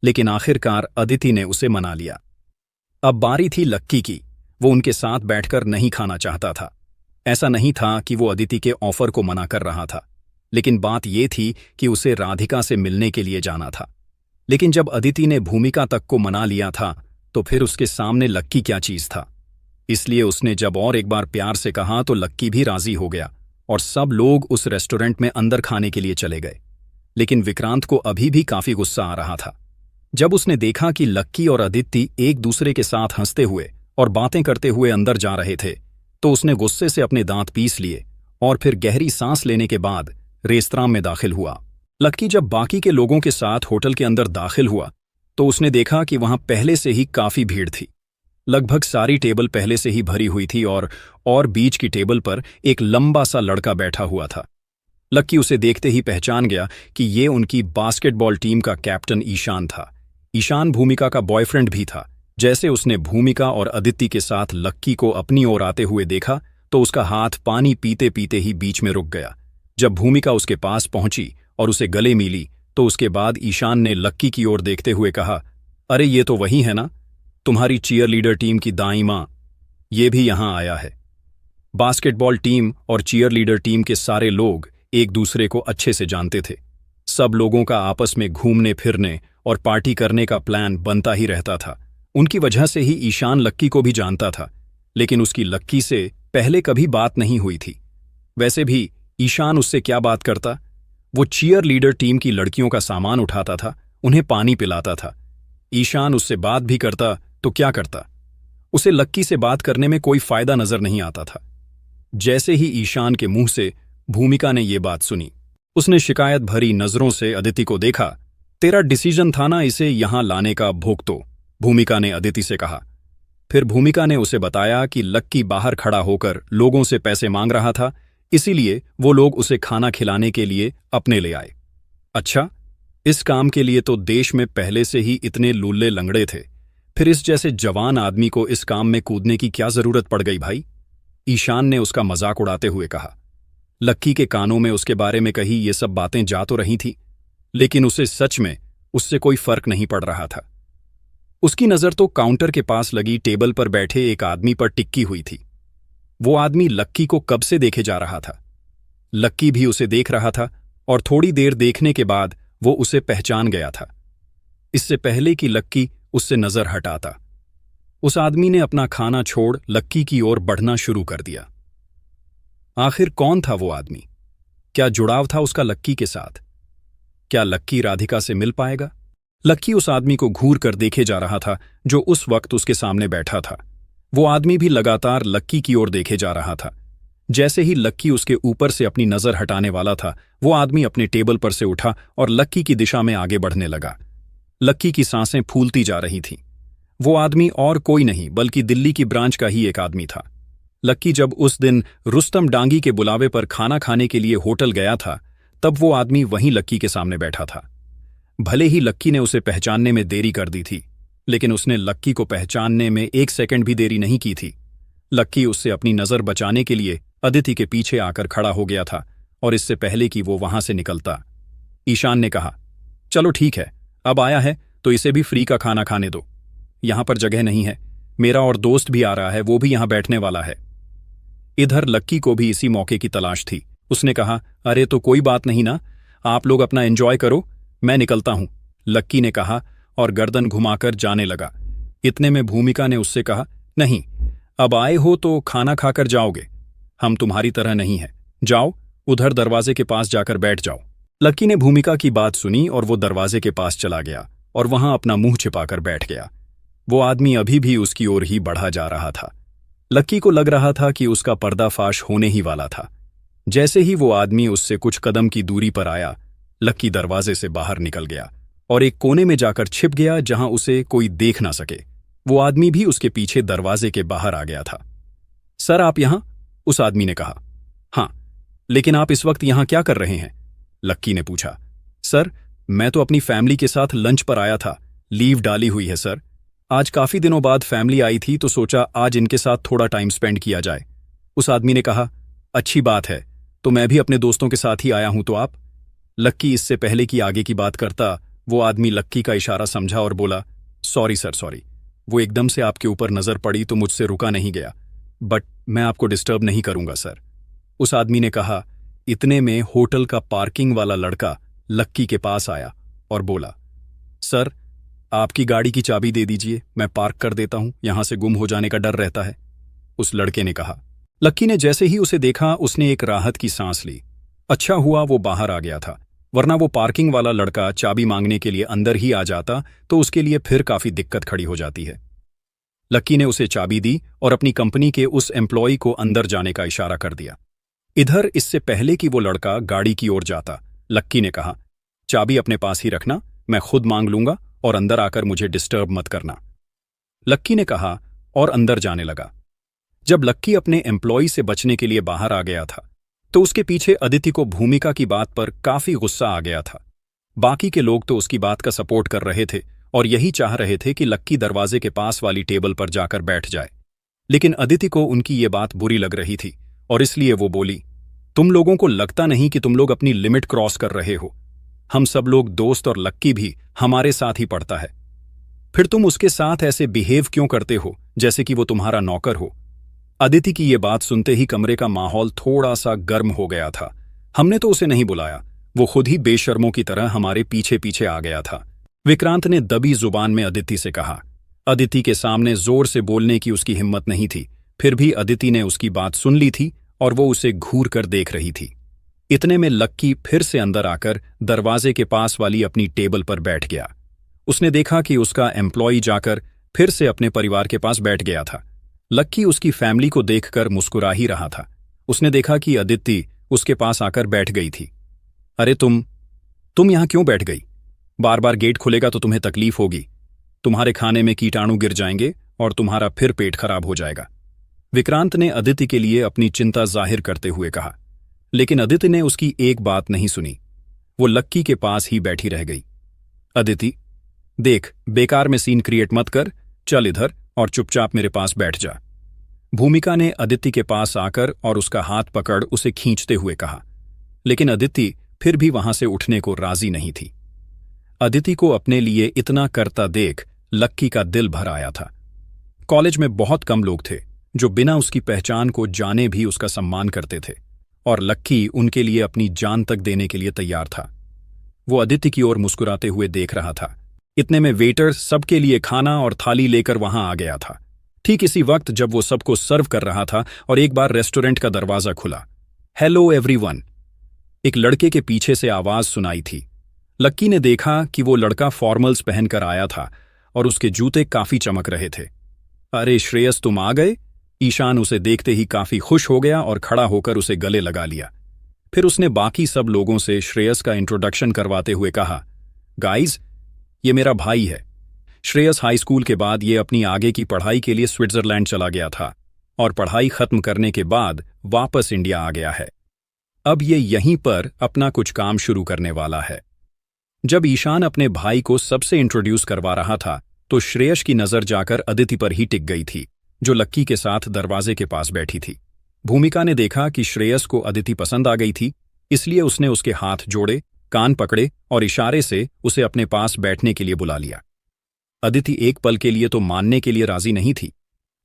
लेकिन आखिरकार अदिति ने उसे मना लिया। अब बारी थी लक्की की। वो उनके साथ बैठकर नहीं खाना चाहता था। ऐसा नहीं था कि वो अदिति के ऑफर को मना कर रहा था, लेकिन बात ये थी कि उसे राधिका से मिलने के लिए जाना था। लेकिन जब अदिति ने भूमिका तक को मना लिया था तो फिर उसके सामने लक्की क्या चीज था। इसलिए उसने जब और एक बार प्यार से कहा तो लक्की भी राजी हो गया और सब लोग उस रेस्टोरेंट में अंदर खाने के लिए चले गए। लेकिन विक्रांत को अभी भी काफी गुस्सा आ रहा था। जब उसने देखा कि लक्की और अदिति एक दूसरे के साथ हंसते हुए और बातें करते हुए अंदर जा रहे थे तो उसने गुस्से से अपने दांत पीस लिए और फिर गहरी सांस लेने के बाद रेस्तरां में दाखिल हुआ। लक्की जब बाकी के लोगों के साथ होटल के अंदर दाखिल हुआ तो उसने देखा कि वहां पहले से ही काफी भीड़ थी। लगभग सारी टेबल पहले से ही भरी हुई थी और बीच की टेबल पर एक लंबा सा लड़का बैठा हुआ था। लक्की उसे देखते ही पहचान गया कि ये उनकी बास्केटबॉल टीम का कैप्टन ईशान था। ईशान भूमिका का बॉयफ्रेंड भी था। जैसे उसने भूमिका और अदिति के साथ लक्की को अपनी ओर आते हुए देखा तो उसका हाथ पानी पीते पीते ही बीच में रुक गया। जब भूमिका उसके पास पहुंची और उसे गले मिली तो उसके बाद ईशान ने लक्की की ओर देखते हुए कहा, अरे ये तो वही है ना, तुम्हारी चीयरलीडर टीम की दाई मां, ये भी यहां आया है। बास्केटबॉल टीम और चीयरलीडर टीम के सारे लोग एक दूसरे को अच्छे से जानते थे। सब लोगों का आपस में घूमने फिरने और पार्टी करने का प्लान बनता ही रहता था। उनकी वजह से ही ईशान लक्की को भी जानता था, लेकिन उसकी लक्की से पहले कभी बात नहीं हुई थी। वैसे भी ईशान उससे क्या बात करता? वो चीयर लीडर टीम की लड़कियों का सामान उठाता था, उन्हें पानी पिलाता था। ईशान उससे बात भी करता तो क्या करता? उसे लक्की से बात करने में कोई फायदा नजर नहीं आता था। जैसे ही ईशान के मुंह से भूमिका ने ये बात सुनी, उसने शिकायत भरी नजरों से अदिति को देखा। तेरा डिसीजन था ना इसे यहां लाने का, भुगतो, भूमिका ने अदिति से कहा। फिर भूमिका ने उसे बताया कि लक्की बाहर खड़ा होकर लोगों से पैसे मांग रहा था, इसीलिए वो लोग उसे खाना खिलाने के लिए अपने ले आए। अच्छा, इस काम के लिए तो देश में पहले से ही इतने लूले लंगड़े थे, फिर इस जैसे जवान आदमी को इस काम में कूदने की क्या जरूरत पड़ गई भाई? ईशान ने उसका मजाक उड़ाते हुए कहा। लक्की के कानों में उसके बारे में कही ये सब बातें जा तो रही थी, लेकिन उसे सच में उससे कोई फर्क नहीं पड़ रहा था। उसकी नजर तो काउंटर के पास लगी टेबल पर बैठे एक आदमी पर टिक्की हुई थी। वो आदमी लक्की को कब से देखे जा रहा था। लक्की भी उसे देख रहा था और थोड़ी देर देखने के बाद वो उसे पहचान गया था। इससे पहले कि लक्की उससे नजर हटाता, उस आदमी ने अपना खाना छोड़ लक्की की ओर बढ़ना शुरू कर दिया। आखिर कौन था वो आदमी? क्या जुड़ाव था उसका लक्की के साथ? क्या लक्की राधिका से मिल पाएगा? लक्की उस आदमी को घूर कर देखे जा रहा था जो उस वक्त उसके सामने बैठा था। वो आदमी भी लगातार लक्की की ओर देखे जा रहा था। जैसे ही लक्की उसके ऊपर से अपनी नजर हटाने वाला था, वो आदमी अपने टेबल पर से उठा और लक्की की दिशा में आगे बढ़ने लगा। लक्की की सांसें फूलती जा रही थीं। वो आदमी और कोई नहीं बल्कि दिल्ली की ब्रांच का ही एक आदमी था। लक्की जब उस दिन रुस्तम डांगी के बुलावे पर खाना खाने के लिए होटल गया था, तब वो आदमी वहीं लक्की के सामने बैठा था। भले ही लक्की ने उसे पहचानने में देरी कर दी थी, लेकिन उसने लक्की को पहचानने में 1 सेकंड भी देरी नहीं की थी। लक्की उससे अपनी नजर बचाने के लिए अदिति के पीछे आकर खड़ा हो गया था, और इससे पहले कि वो वहां से निकलता, ईशान ने कहा, चलो ठीक है, अब आया है तो इसे भी फ्री का खाना खाने दो। यहां पर जगह नहीं है, मेरा और दोस्त भी आ रहा है, वो भी यहां बैठने वाला है। इधर लक्की को भी इसी मौके की तलाश थी। उसने कहा, अरे तो कोई बात नहीं ना, आप लोग अपना एंजॉय करो, मैं निकलता हूं, लक्की ने कहा और गर्दन घुमाकर जाने लगा। इतने में भूमिका ने उससे कहा, नहीं, अब आए हो तो खाना खाकर जाओगे, हम तुम्हारी तरह नहीं है, जाओ उधर दरवाजे के पास जाकर बैठ जाओ। लक्की ने भूमिका की बात सुनी और वो दरवाजे के पास चला गया और वहां अपना मुंह छिपाकर बैठ गया। वो आदमी अभी भी उसकी ओर ही बढ़ा जा रहा था। लक्की को लग रहा था कि उसका पर्दाफाश होने ही वाला था। जैसे ही वो आदमी उससे कुछ कदम की दूरी पर आया, लक्की दरवाजे से बाहर निकल गया और एक कोने में जाकर छिप गया जहां उसे कोई देख ना सके। वो आदमी भी उसके पीछे दरवाजे के बाहर आ गया था। सर आप यहां? उस आदमी ने कहा। हां, लेकिन आप इस वक्त यहां क्या कर रहे हैं? लक्की ने पूछा। सर, मैं तो अपनी फैमिली के साथ लंच पर आया था, लीव डाली हुई है सर। आज काफी दिनों बाद फैमिली आई थी तो सोचा आज इनके साथ थोड़ा टाइम स्पेंड किया जाए। उस आदमी ने कहा, अच्छी बात है, तो मैं भी अपने दोस्तों के साथ ही आया हूं तो आप? लक्की इससे पहले कि आगे की बात करता, वो आदमी लक्की का इशारा समझा और बोला, सॉरी सर सॉरी, वो एकदम से आपके ऊपर नजर पड़ी तो मुझसे रुका नहीं गया, बट मैं आपको डिस्टर्ब नहीं करूंगा सर। उस आदमी ने कहा। इतने में होटल का पार्किंग वाला लड़का लक्की के पास आया और बोला, सर आपकी गाड़ी की चाबी दे दीजिए, मैं पार्क कर देता हूं, यहां से गुम हो जाने का डर रहता है। उस लड़के ने कहा। लक्की ने जैसे ही उसे देखा उसने एक राहत की सांस ली। अच्छा हुआ वो बाहर आ गया था, वरना वो पार्किंग वाला लड़का चाबी मांगने के लिए अंदर ही आ जाता तो उसके लिए फिर काफी दिक्कत खड़ी हो जाती है। लक्की ने उसे चाबी दी और अपनी कंपनी के उस एम्प्लॉय को अंदर जाने का इशारा कर दिया। इधर इससे पहले कि वो लड़का गाड़ी की ओर जाता, लक्की ने कहा, चाबी अपने पास ही रखना, मैं खुद मांग लूंगा और अंदर आकर मुझे डिस्टर्ब मत करना। लक्की ने कहा और अंदर जाने लगा। जब लक्की अपने एम्प्लॉय से बचने के लिए बाहर आ गया था तो उसके पीछे अदिति को भूमिका की बात पर काफी गुस्सा आ गया था। बाकी के लोग तो उसकी बात का सपोर्ट कर रहे थे और यही चाह रहे थे कि लक्की दरवाजे के पास वाली टेबल पर जाकर बैठ जाए, लेकिन अदिति को उनकी ये बात बुरी लग रही थी और इसलिए वो बोली, तुम लोगों को लगता नहीं कि तुम लोग अपनी लिमिट क्रॉस कर रहे हो? हम सब लोग दोस्त और लक्की भी हमारे साथ ही पढ़ता है, फिर तुम उसके साथ ऐसे बिहेव क्यों करते हो जैसे कि वो तुम्हारा नौकर हो? अदिति की ये बात सुनते ही कमरे का माहौल थोड़ा सा गर्म हो गया था। हमने तो उसे नहीं बुलाया, वो खुद ही बेशर्मों की तरह हमारे पीछे पीछे आ गया था, विक्रांत ने दबी जुबान में अदिति से कहा। अदिति के सामने जोर से बोलने की उसकी हिम्मत नहीं थी, फिर भी अदिति ने उसकी बात सुन ली थी और वो उसे घूर कर देख रही थी। इतने में लक्की फिर से अंदर आकर दरवाजे के पास वाली अपनी टेबल पर बैठ गया। उसने देखा कि उसका एम्प्लॉय जाकर फिर से अपने परिवार के पास बैठ गया था। लक्की उसकी फैमिली को देखकर मुस्कुरा ही रहा था। उसने देखा कि अदिति उसके पास आकर बैठ गई थी। अरे तुम यहां क्यों बैठ गई? बार बार गेट खुलेगा तो तुम्हें तकलीफ होगी, तुम्हारे खाने में कीटाणु गिर जाएंगे और तुम्हारा फिर पेट खराब हो जाएगा। विक्रांत ने अदिति के लिए अपनी चिंता जाहिर करते हुए कहा। लेकिन अदिति ने उसकी एक बात नहीं सुनी। वो लक्की के पास ही बैठी रह गई। अदिति, देख, बेकार में सीन क्रिएट मत कर, चल इधर और चुपचाप मेरे पास बैठ जा। भूमिका ने अदिति के पास आकर और उसका हाथ पकड़ उसे खींचते हुए कहा, लेकिन अदिति फिर भी वहां से उठने को राजी नहीं थी। अदिति को अपने लिए इतना करता देख लक्की का दिल भर आया था। कॉलेज में बहुत कम लोग थे जो बिना उसकी पहचान को जाने भी उसका सम्मान करते थे, और लक्की उनके लिए अपनी जान तक देने के लिए तैयार था। वो अदिति की ओर मुस्कुराते हुए देख रहा था। इतने में वेटर सबके लिए खाना और थाली लेकर वहां आ गया था। ठीक इसी वक्त जब वो सबको सर्व कर रहा था और एक बार रेस्टोरेंट का दरवाजा खुला। हेलो एवरीवन, एक लड़के के पीछे से आवाज सुनाई थी। लक्की ने देखा कि वो लड़का फॉर्मल्स पहनकर आया था और उसके जूते काफी चमक रहे थे। अरे श्रेयस, तुम आ गए? ईशान उसे देखते ही काफी खुश हो गया और खड़ा होकर उसे गले लगा लिया। फिर उसने बाकी सब लोगों से श्रेयस का इंट्रोडक्शन करवाते हुए कहा, गाइज, ये मेरा भाई है। श्रेयस हाई स्कूल के बाद ये अपनी आगे की पढ़ाई के लिए स्विट्जरलैंड चला गया था और पढ़ाई खत्म करने के बाद वापस इंडिया आ गया है। अब ये यहीं पर अपना कुछ काम शुरू करने वाला है। जब ईशान अपने भाई को सबसे इंट्रोड्यूस करवा रहा था तो श्रेयस की नजर जाकर अदिति पर ही टिक गई थी, जो लक्की के साथ दरवाजे के पास बैठी थी। भूमिका ने देखा कि श्रेयस को अदिति पसंद आ गई थी, इसलिए उसने उसके हाथ जोड़े, कान पकड़े और इशारे से उसे अपने पास बैठने के लिए बुला लिया। अदिति एक पल के लिए तो मानने के लिए राजी नहीं थी,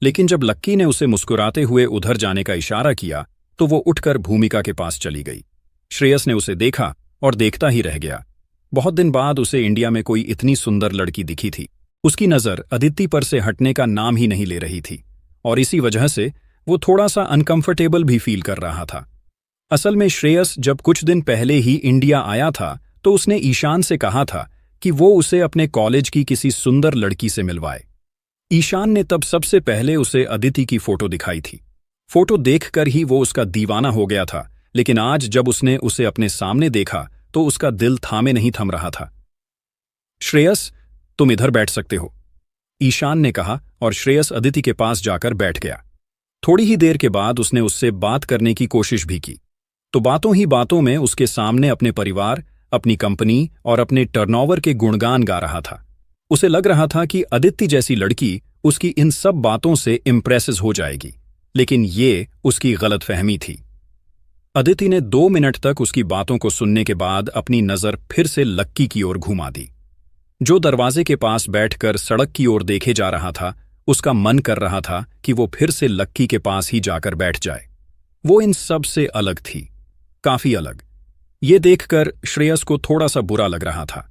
लेकिन जब लक्की ने उसे मुस्कुराते हुए उधर जाने का इशारा किया तो वो उठकर भूमिका के पास चली गई। श्रेयस ने उसे देखा और देखता ही रह गया। बहुत दिन बाद उसे इंडिया में कोई इतनी सुंदर लड़की दिखी थी। उसकी नजर अदिति पर से हटने का नाम ही नहीं ले रही थी, और इसी वजह से वो थोड़ा सा अनकंफर्टेबल भी फील कर रहा था। असल में श्रेयस जब कुछ दिन पहले ही इंडिया आया था तो उसने ईशान से कहा था कि वो उसे अपने कॉलेज की किसी सुंदर लड़की से मिलवाए। ईशान ने तब सबसे पहले उसे अदिति की फोटो दिखाई थी। फोटो देखकर ही वो उसका दीवाना हो गया था, लेकिन आज जब उसने उसे अपने सामने देखा तो उसका दिल थामे नहीं थम रहा था। श्रेयस, तुम इधर बैठ सकते हो, ईशान ने कहा, और श्रेयस अदिति के पास जाकर बैठ गया। थोड़ी ही देर के बाद उसने उससे बात करने की कोशिश भी की, तो बातों ही बातों में उसके सामने अपने परिवार, अपनी कंपनी और अपने टर्नओवर के गुणगान गा रहा था। उसे लग रहा था कि अदिति जैसी लड़की उसकी इन सब बातों से इम्प्रेस हो जाएगी, लेकिन ये उसकी गलतफहमी थी। अदिति ने 2 मिनट तक उसकी बातों को सुनने के बाद अपनी नजर फिर से लक्की की ओर घुमा दी, जो दरवाजे के पास बैठकर सड़क की ओर देखे जा रहा था। उसका मन कर रहा था कि वो फिर से लक्की के पास ही जाकर बैठ जाए। वो इन सब से अलग थी, काफी अलग। ये देखकर श्रेयस को थोड़ा सा बुरा लग रहा था।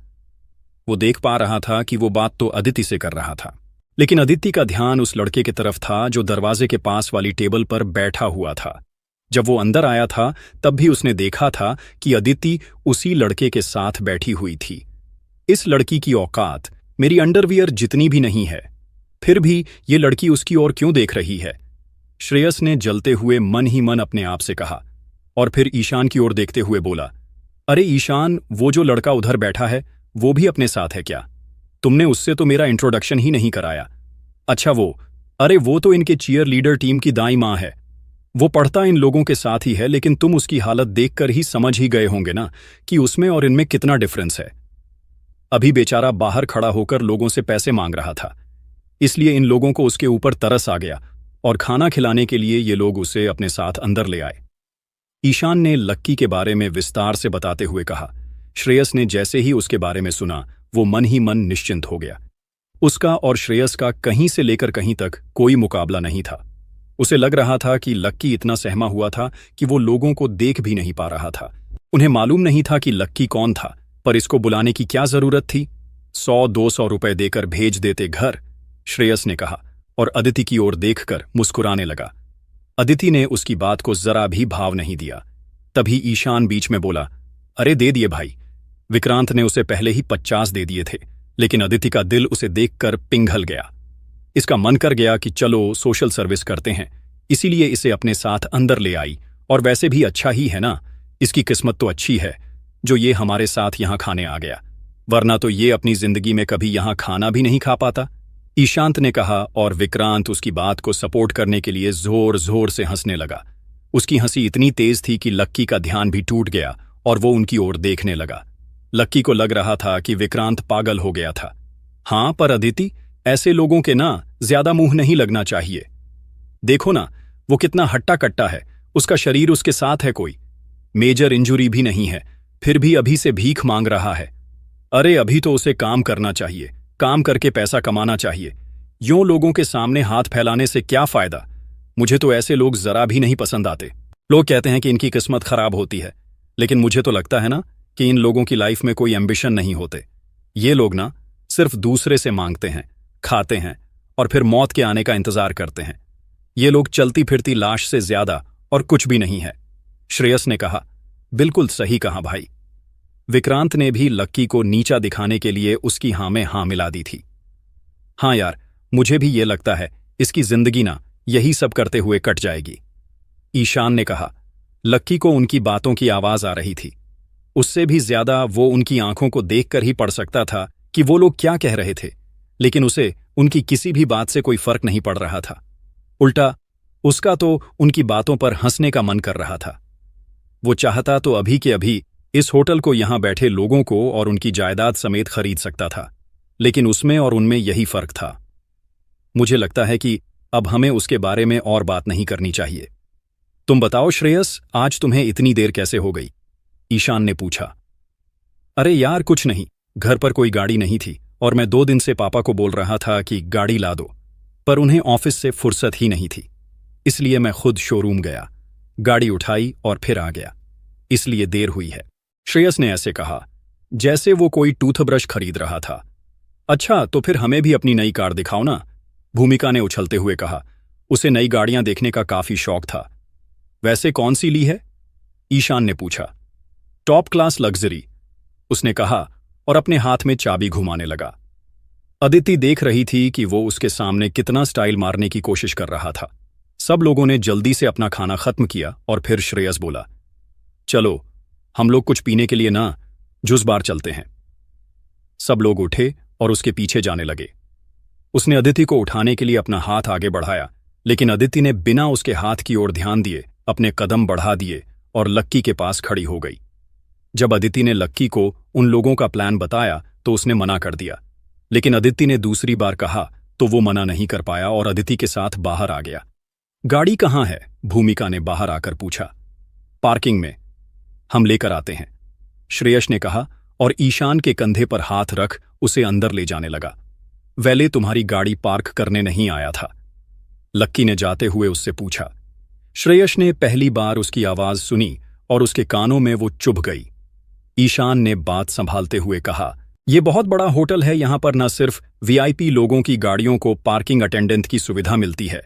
वो देख पा रहा था कि वो बात तो अदिति से कर रहा था, लेकिन अदिति का ध्यान उस लड़के की तरफ था जो दरवाजे के पास वाली टेबल पर बैठा हुआ था। जब वो अंदर आया था तब भी उसने देखा था कि अदिति उसी लड़के के साथ बैठी हुई थी। इस लड़की की औकात मेरी अंडरवियर जितनी भी नहीं है, फिर भी ये लड़की उसकी ओर क्यों देख रही है? श्रेयस ने जलते हुए मन ही मन अपने आप से कहा, और फिर ईशान की ओर देखते हुए बोला, अरे ईशान, वो जो लड़का उधर बैठा है वो भी अपने साथ है क्या? तुमने उससे तो मेरा इंट्रोडक्शन ही नहीं कराया। अच्छा अरे वो तो इनके चीयर लीडर टीम की दाई माँ है। वो पढ़ता इन लोगों के साथ ही है, लेकिन तुम उसकी हालत देखकर ही समझ ही गए होंगे ना कि उसमें और इनमें कितना डिफरेंस है। अभी बेचारा बाहर खड़ा होकर लोगों से पैसे मांग रहा था, इसलिए इन लोगों को उसके ऊपर तरस आ गया और खाना खिलाने के लिए ये लोग उसे अपने साथ अंदर ले आए। ईशान ने लक्की के बारे में विस्तार से बताते हुए कहा। श्रेयस ने जैसे ही उसके बारे में सुना वो मन ही मन निश्चिंत हो गया। उसका और श्रेयस का कहीं से लेकर कहीं तक कोई मुकाबला नहीं था। उसे लग रहा था कि लक्की इतना सहमा हुआ था कि वो लोगों को देख भी नहीं पा रहा था। उन्हें मालूम नहीं था कि लक्की कौन था, पर इसको बुलाने की क्या जरूरत थी? 100-200 रुपए देकर भेज देते घर, श्रेयस ने कहा, और अदिति की ओर देखकर मुस्कुराने लगा। अदिति ने उसकी बात को जरा भी भाव नहीं दिया। तभी ईशान बीच में बोला, अरे दे दिए भाई। विक्रांत ने उसे पहले ही 50 दे दिए थे, लेकिन अदिति का दिल उसे देखकर पिघल गया। इसका मन कर गया कि चलो सोशल सर्विस करते हैं, इसीलिए इसे अपने साथ अंदर ले आई। और वैसे भी अच्छा ही है ना, इसकी किस्मत तो अच्छी है जो ये हमारे साथ यहां खाने आ गया, वरना तो ये अपनी जिंदगी में कभी यहां खाना भी नहीं खा पाता, ईशांत ने कहा। और विक्रांत उसकी बात को सपोर्ट करने के लिए जोर जोर से हंसने लगा। उसकी हंसी इतनी तेज थी कि लक्की का ध्यान भी टूट गया और वो उनकी ओर देखने लगा। लक्की को लग रहा था कि विक्रांत पागल हो गया था। हाँ, पर अदिति, ऐसे लोगों के ना ज्यादा मुंह नहीं लगना चाहिए। देखो ना, वो कितना हट्टा कट्टा है, उसका शरीर उसके साथ है, कोई मेजर इंजुरी भी नहीं है, फिर भी अभी से भीख मांग रहा है। अरे अभी तो उसे काम करना चाहिए, काम करके पैसा कमाना चाहिए। यूं लोगों के सामने हाथ फैलाने से क्या फायदा। मुझे तो ऐसे लोग जरा भी नहीं पसंद आते। लोग कहते हैं कि इनकी किस्मत खराब होती है, लेकिन मुझे तो लगता है ना कि इन लोगों की लाइफ में कोई एम्बिशन नहीं होते। ये लोग ना सिर्फ दूसरे से मांगते हैं, खाते हैं और फिर मौत के आने का इंतजार करते हैं। ये लोग चलती फिरती लाश से ज्यादा और कुछ भी नहीं है। श्रेयस ने कहा, बिल्कुल सही कहा भाई। विक्रांत ने भी लक्की को नीचा दिखाने के लिए उसकी हाँ में हाँ मिला दी थी। हाँ यार, मुझे भी ये लगता है इसकी जिंदगी ना यही सब करते हुए कट जाएगी। ईशान ने कहा। लक्की को उनकी बातों की आवाज आ रही थी। उससे भी ज्यादा वो उनकी आंखों को देखकर ही पढ़ सकता था कि वो लोग क्या कह रहे थे, लेकिन उसे उनकी किसी भी बात से कोई फर्क नहीं पड़ रहा था। उल्टा उसका तो उनकी बातों पर हंसने का मन कर रहा था। वो चाहता तो अभी के अभी इस होटल को यहां बैठे लोगों को और उनकी जायदाद समेत खरीद सकता था, लेकिन उसमें और उनमें यही फर्क था। मुझे लगता है कि अब हमें उसके बारे में और बात नहीं करनी चाहिए। तुम बताओ श्रेयस, आज तुम्हें इतनी देर कैसे हो गई? ईशान ने पूछा। अरे यार कुछ नहीं, घर पर कोई गाड़ी नहीं थी और मैं 2 दिन से पापा को बोल रहा था कि गाड़ी ला दो, पर उन्हें ऑफिस से फुर्सत ही नहीं थी। इसलिए मैं खुद शोरूम गया, गाड़ी उठाई और फिर आ गया, इसलिए देर हुई है। श्रेयस ने ऐसे कहा जैसे वो कोई टूथब्रश खरीद रहा था। अच्छा, तो फिर हमें भी अपनी नई कार दिखाओ ना, भूमिका ने उछलते हुए कहा। उसे नई गाड़ियां देखने का काफी शौक था। वैसे कौन सी ली है? ईशान ने पूछा। टॉप क्लास लग्जरी, उसने कहा और अपने हाथ में चाबी घुमाने लगा। अदिति देख रही थी कि वो उसके सामने कितना स्टाइल मारने की कोशिश कर रहा था। सब लोगों ने जल्दी से अपना खाना खत्म किया और फिर श्रेयस बोला, चलो हम लोग कुछ पीने के लिए ना जूस बार चलते हैं। सब लोग उठे और उसके पीछे जाने लगे। उसने अदिति को उठाने के लिए अपना हाथ आगे बढ़ाया, लेकिन अदिति ने बिना उसके हाथ की ओर ध्यान दिए अपने कदम बढ़ा दिए और लक्की के पास खड़ी हो गई। जब अदिति ने लक्की को उन लोगों का प्लान बताया तो उसने मना कर दिया, लेकिन अदिति ने दूसरी बार कहा तो वो मना नहीं कर पाया और अदिति के साथ बाहर आ गया। गाड़ी कहाँ है? भूमिका ने बाहर आकर पूछा। पार्किंग में, हम लेकर आते हैं, श्रेयस ने कहा और ईशान के कंधे पर हाथ रख उसे अंदर ले जाने लगा। वेले तुम्हारी गाड़ी पार्क करने नहीं आया था? लक्की ने जाते हुए उससे पूछा। श्रेयस ने पहली बार उसकी आवाज सुनी और उसके कानों में वो चुभ गई। ईशान ने बात संभालते हुए कहा, यह बहुत बड़ा होटल है, यहां पर न सिर्फ वीआईपी लोगों की गाड़ियों को पार्किंग अटेंडेंट की सुविधा मिलती है।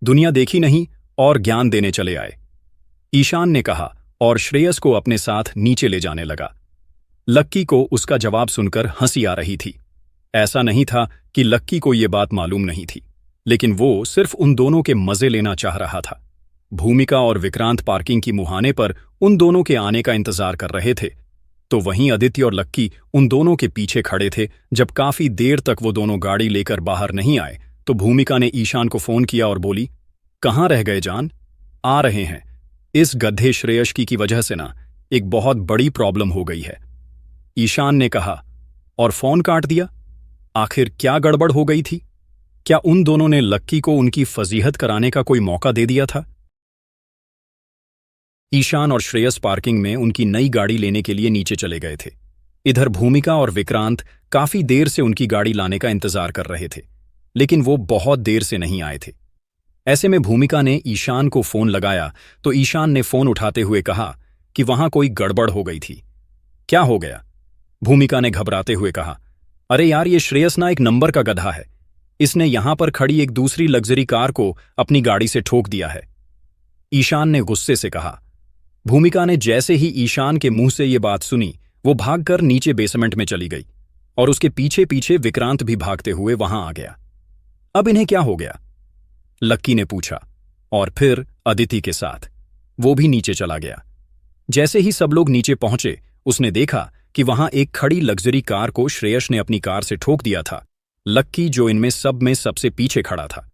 दुनिया देखी नहीं और ज्ञान देने चले आए, ईशान ने कहा और श्रेयस को अपने साथ नीचे ले जाने लगा। लक्की को उसका जवाब सुनकर हंसी आ रही थी। ऐसा नहीं था कि लक्की को यह बात मालूम नहीं थी, लेकिन वो सिर्फ उन दोनों के मजे लेना चाह रहा था। भूमिका और विक्रांत पार्किंग की मुहाने पर उन दोनों के आने का इंतजार कर रहे थे, तो वहीं अदिति और लक्की उन दोनों के पीछे खड़े थे। जब काफी देर तक वो दोनों गाड़ी लेकर बाहर नहीं आए तो भूमिका ने ईशान को फोन किया और बोली, कहाँ रह गए जान? आ रहे हैं। इस गधे श्रेयस की वजह से ना एक बहुत बड़ी प्रॉब्लम हो गई है, ईशान ने कहा और फोन काट दिया। आखिर क्या गड़बड़ हो गई थी? क्या उन दोनों ने लक्की को उनकी फजीहत कराने का कोई मौका दे दिया था? ईशान और श्रेयस पार्किंग में उनकी नई गाड़ी लेने के लिए नीचे चले गए थे। इधर भूमिका और विक्रांत काफी देर से उनकी गाड़ी लाने का इंतजार कर रहे थे, लेकिन वो बहुत देर से नहीं आए थे। ऐसे में भूमिका ने ईशान को फोन लगाया तो ईशान ने फोन उठाते हुए कहा कि वहां कोई गड़बड़ हो गई थी। क्या हो गया? भूमिका ने घबराते हुए कहा, अरे यार, ये श्रेयस ना एक नंबर का गधा है। इसने यहां पर खड़ी एक दूसरी लग्जरी कार को अपनी गाड़ी से ठोक दिया है, ईशान ने गुस्से से कहा। भूमिका ने जैसे ही ईशान के मुंह से ये बात सुनी, वो भागकर नीचे बेसमेंट में चली गई और उसके पीछे पीछे विक्रांत भी भागते हुए वहां आ गया। अब इन्हें क्या हो गया? लक्की ने पूछा और फिर अदिति के साथ वो भी नीचे चला गया। जैसे ही सब लोग नीचे पहुंचे, उसने देखा कि वहां एक खड़ी लग्जरी कार को श्रेयस ने अपनी कार से ठोक दिया था। लक्की जो इनमें सब में सबसे पीछे खड़ा था।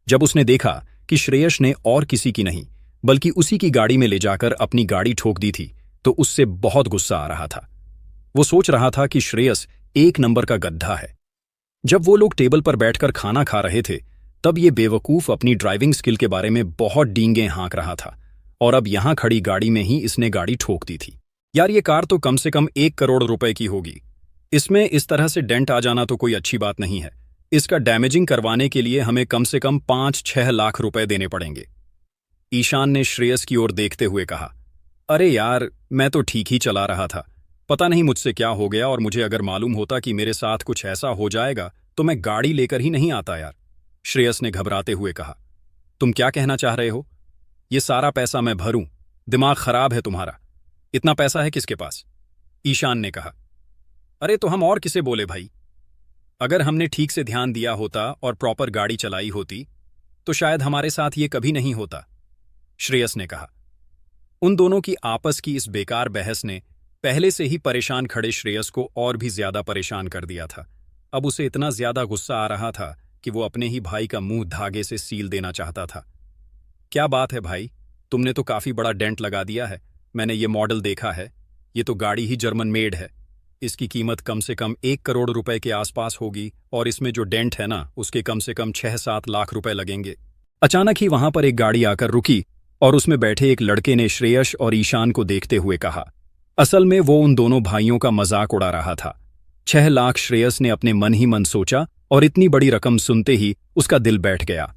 जब उसने देखा कि श्रेयस ने और किसी की नहीं बल्कि उसी की गाड़ी में ले जाकर अपनी गाड़ी ठोक दी थी, तो उससे बहुत गुस्सा आ रहा था। वो सोच रहा था कि श्रेयस एक नंबर का गद्दा है। जब वो लोग टेबल पर बैठकर खाना खा रहे थे, तब ये बेवकूफ अपनी ड्राइविंग स्किल के बारे में बहुत डींगे हाँक रहा था, और अब यहां खड़ी गाड़ी में ही इसने गाड़ी ठोक दी थी। यार, ये कार तो कम से कम 1 करोड़ रुपए की होगी। इसमें इस तरह से डेंट आ जाना तो कोई अच्छी बात नहीं है। इसका डैमेजिंग करवाने के लिए हमें कम से कम 5-6 लाख रुपए देने पड़ेंगे। ईशान ने श्रेयस की ओर देखते हुए कहा, अरे यार, मैं तो ठीक ही चला रहा था। पता नहीं मुझसे क्या हो गया, और मुझे अगर मालूम होता कि मेरे साथ कुछ ऐसा हो जाएगा तो मैं गाड़ी लेकर ही नहीं आता यार। श्रेयस ने घबराते हुए कहा, तुम क्या कहना चाह रहे हो? ये सारा पैसा मैं भरूं? दिमाग खराब है तुम्हारा? इतना पैसा है किसके पास? ईशान ने कहा। अरे तो हम और किसे बोले भाई? अगर हमने ठीक से ध्यान दिया होता और प्रॉपर गाड़ी चलाई होती तो शायद हमारे साथ ये कभी नहीं होता, श्रेयस ने कहा। उन दोनों की आपस की इस बेकार बहस ने पहले से ही परेशान खड़े श्रेयस को और भी ज्यादा परेशान कर दिया था। अब उसे इतना ज्यादा गुस्सा आ रहा था कि वो अपने ही भाई का मुंह धागे से सील देना चाहता था। क्या बात है भाई, तुमने तो काफी बड़ा डेंट लगा दिया है। मैंने ये मॉडल देखा है। ये तो गाड़ी ही जर्मन मेड है। इसकी कीमत कम से कम 1 करोड़ रुपए के आसपास होगी, और इसमें जो डेंट है ना, उसके कम से कम 6-7 लाख रुपए लगेंगे। अचानक ही वहां पर एक गाड़ी आकर रुकी और उसमें बैठे एक लड़के ने श्रेयस और ईशान को देखते हुए कहा। असल में वो उन दोनों भाइयों का मजाक उड़ा रहा था। 6 लाख श्रेयस ने अपने मन ही मन सोचा, और इतनी बड़ी रकम सुनते ही उसका दिल बैठ गया।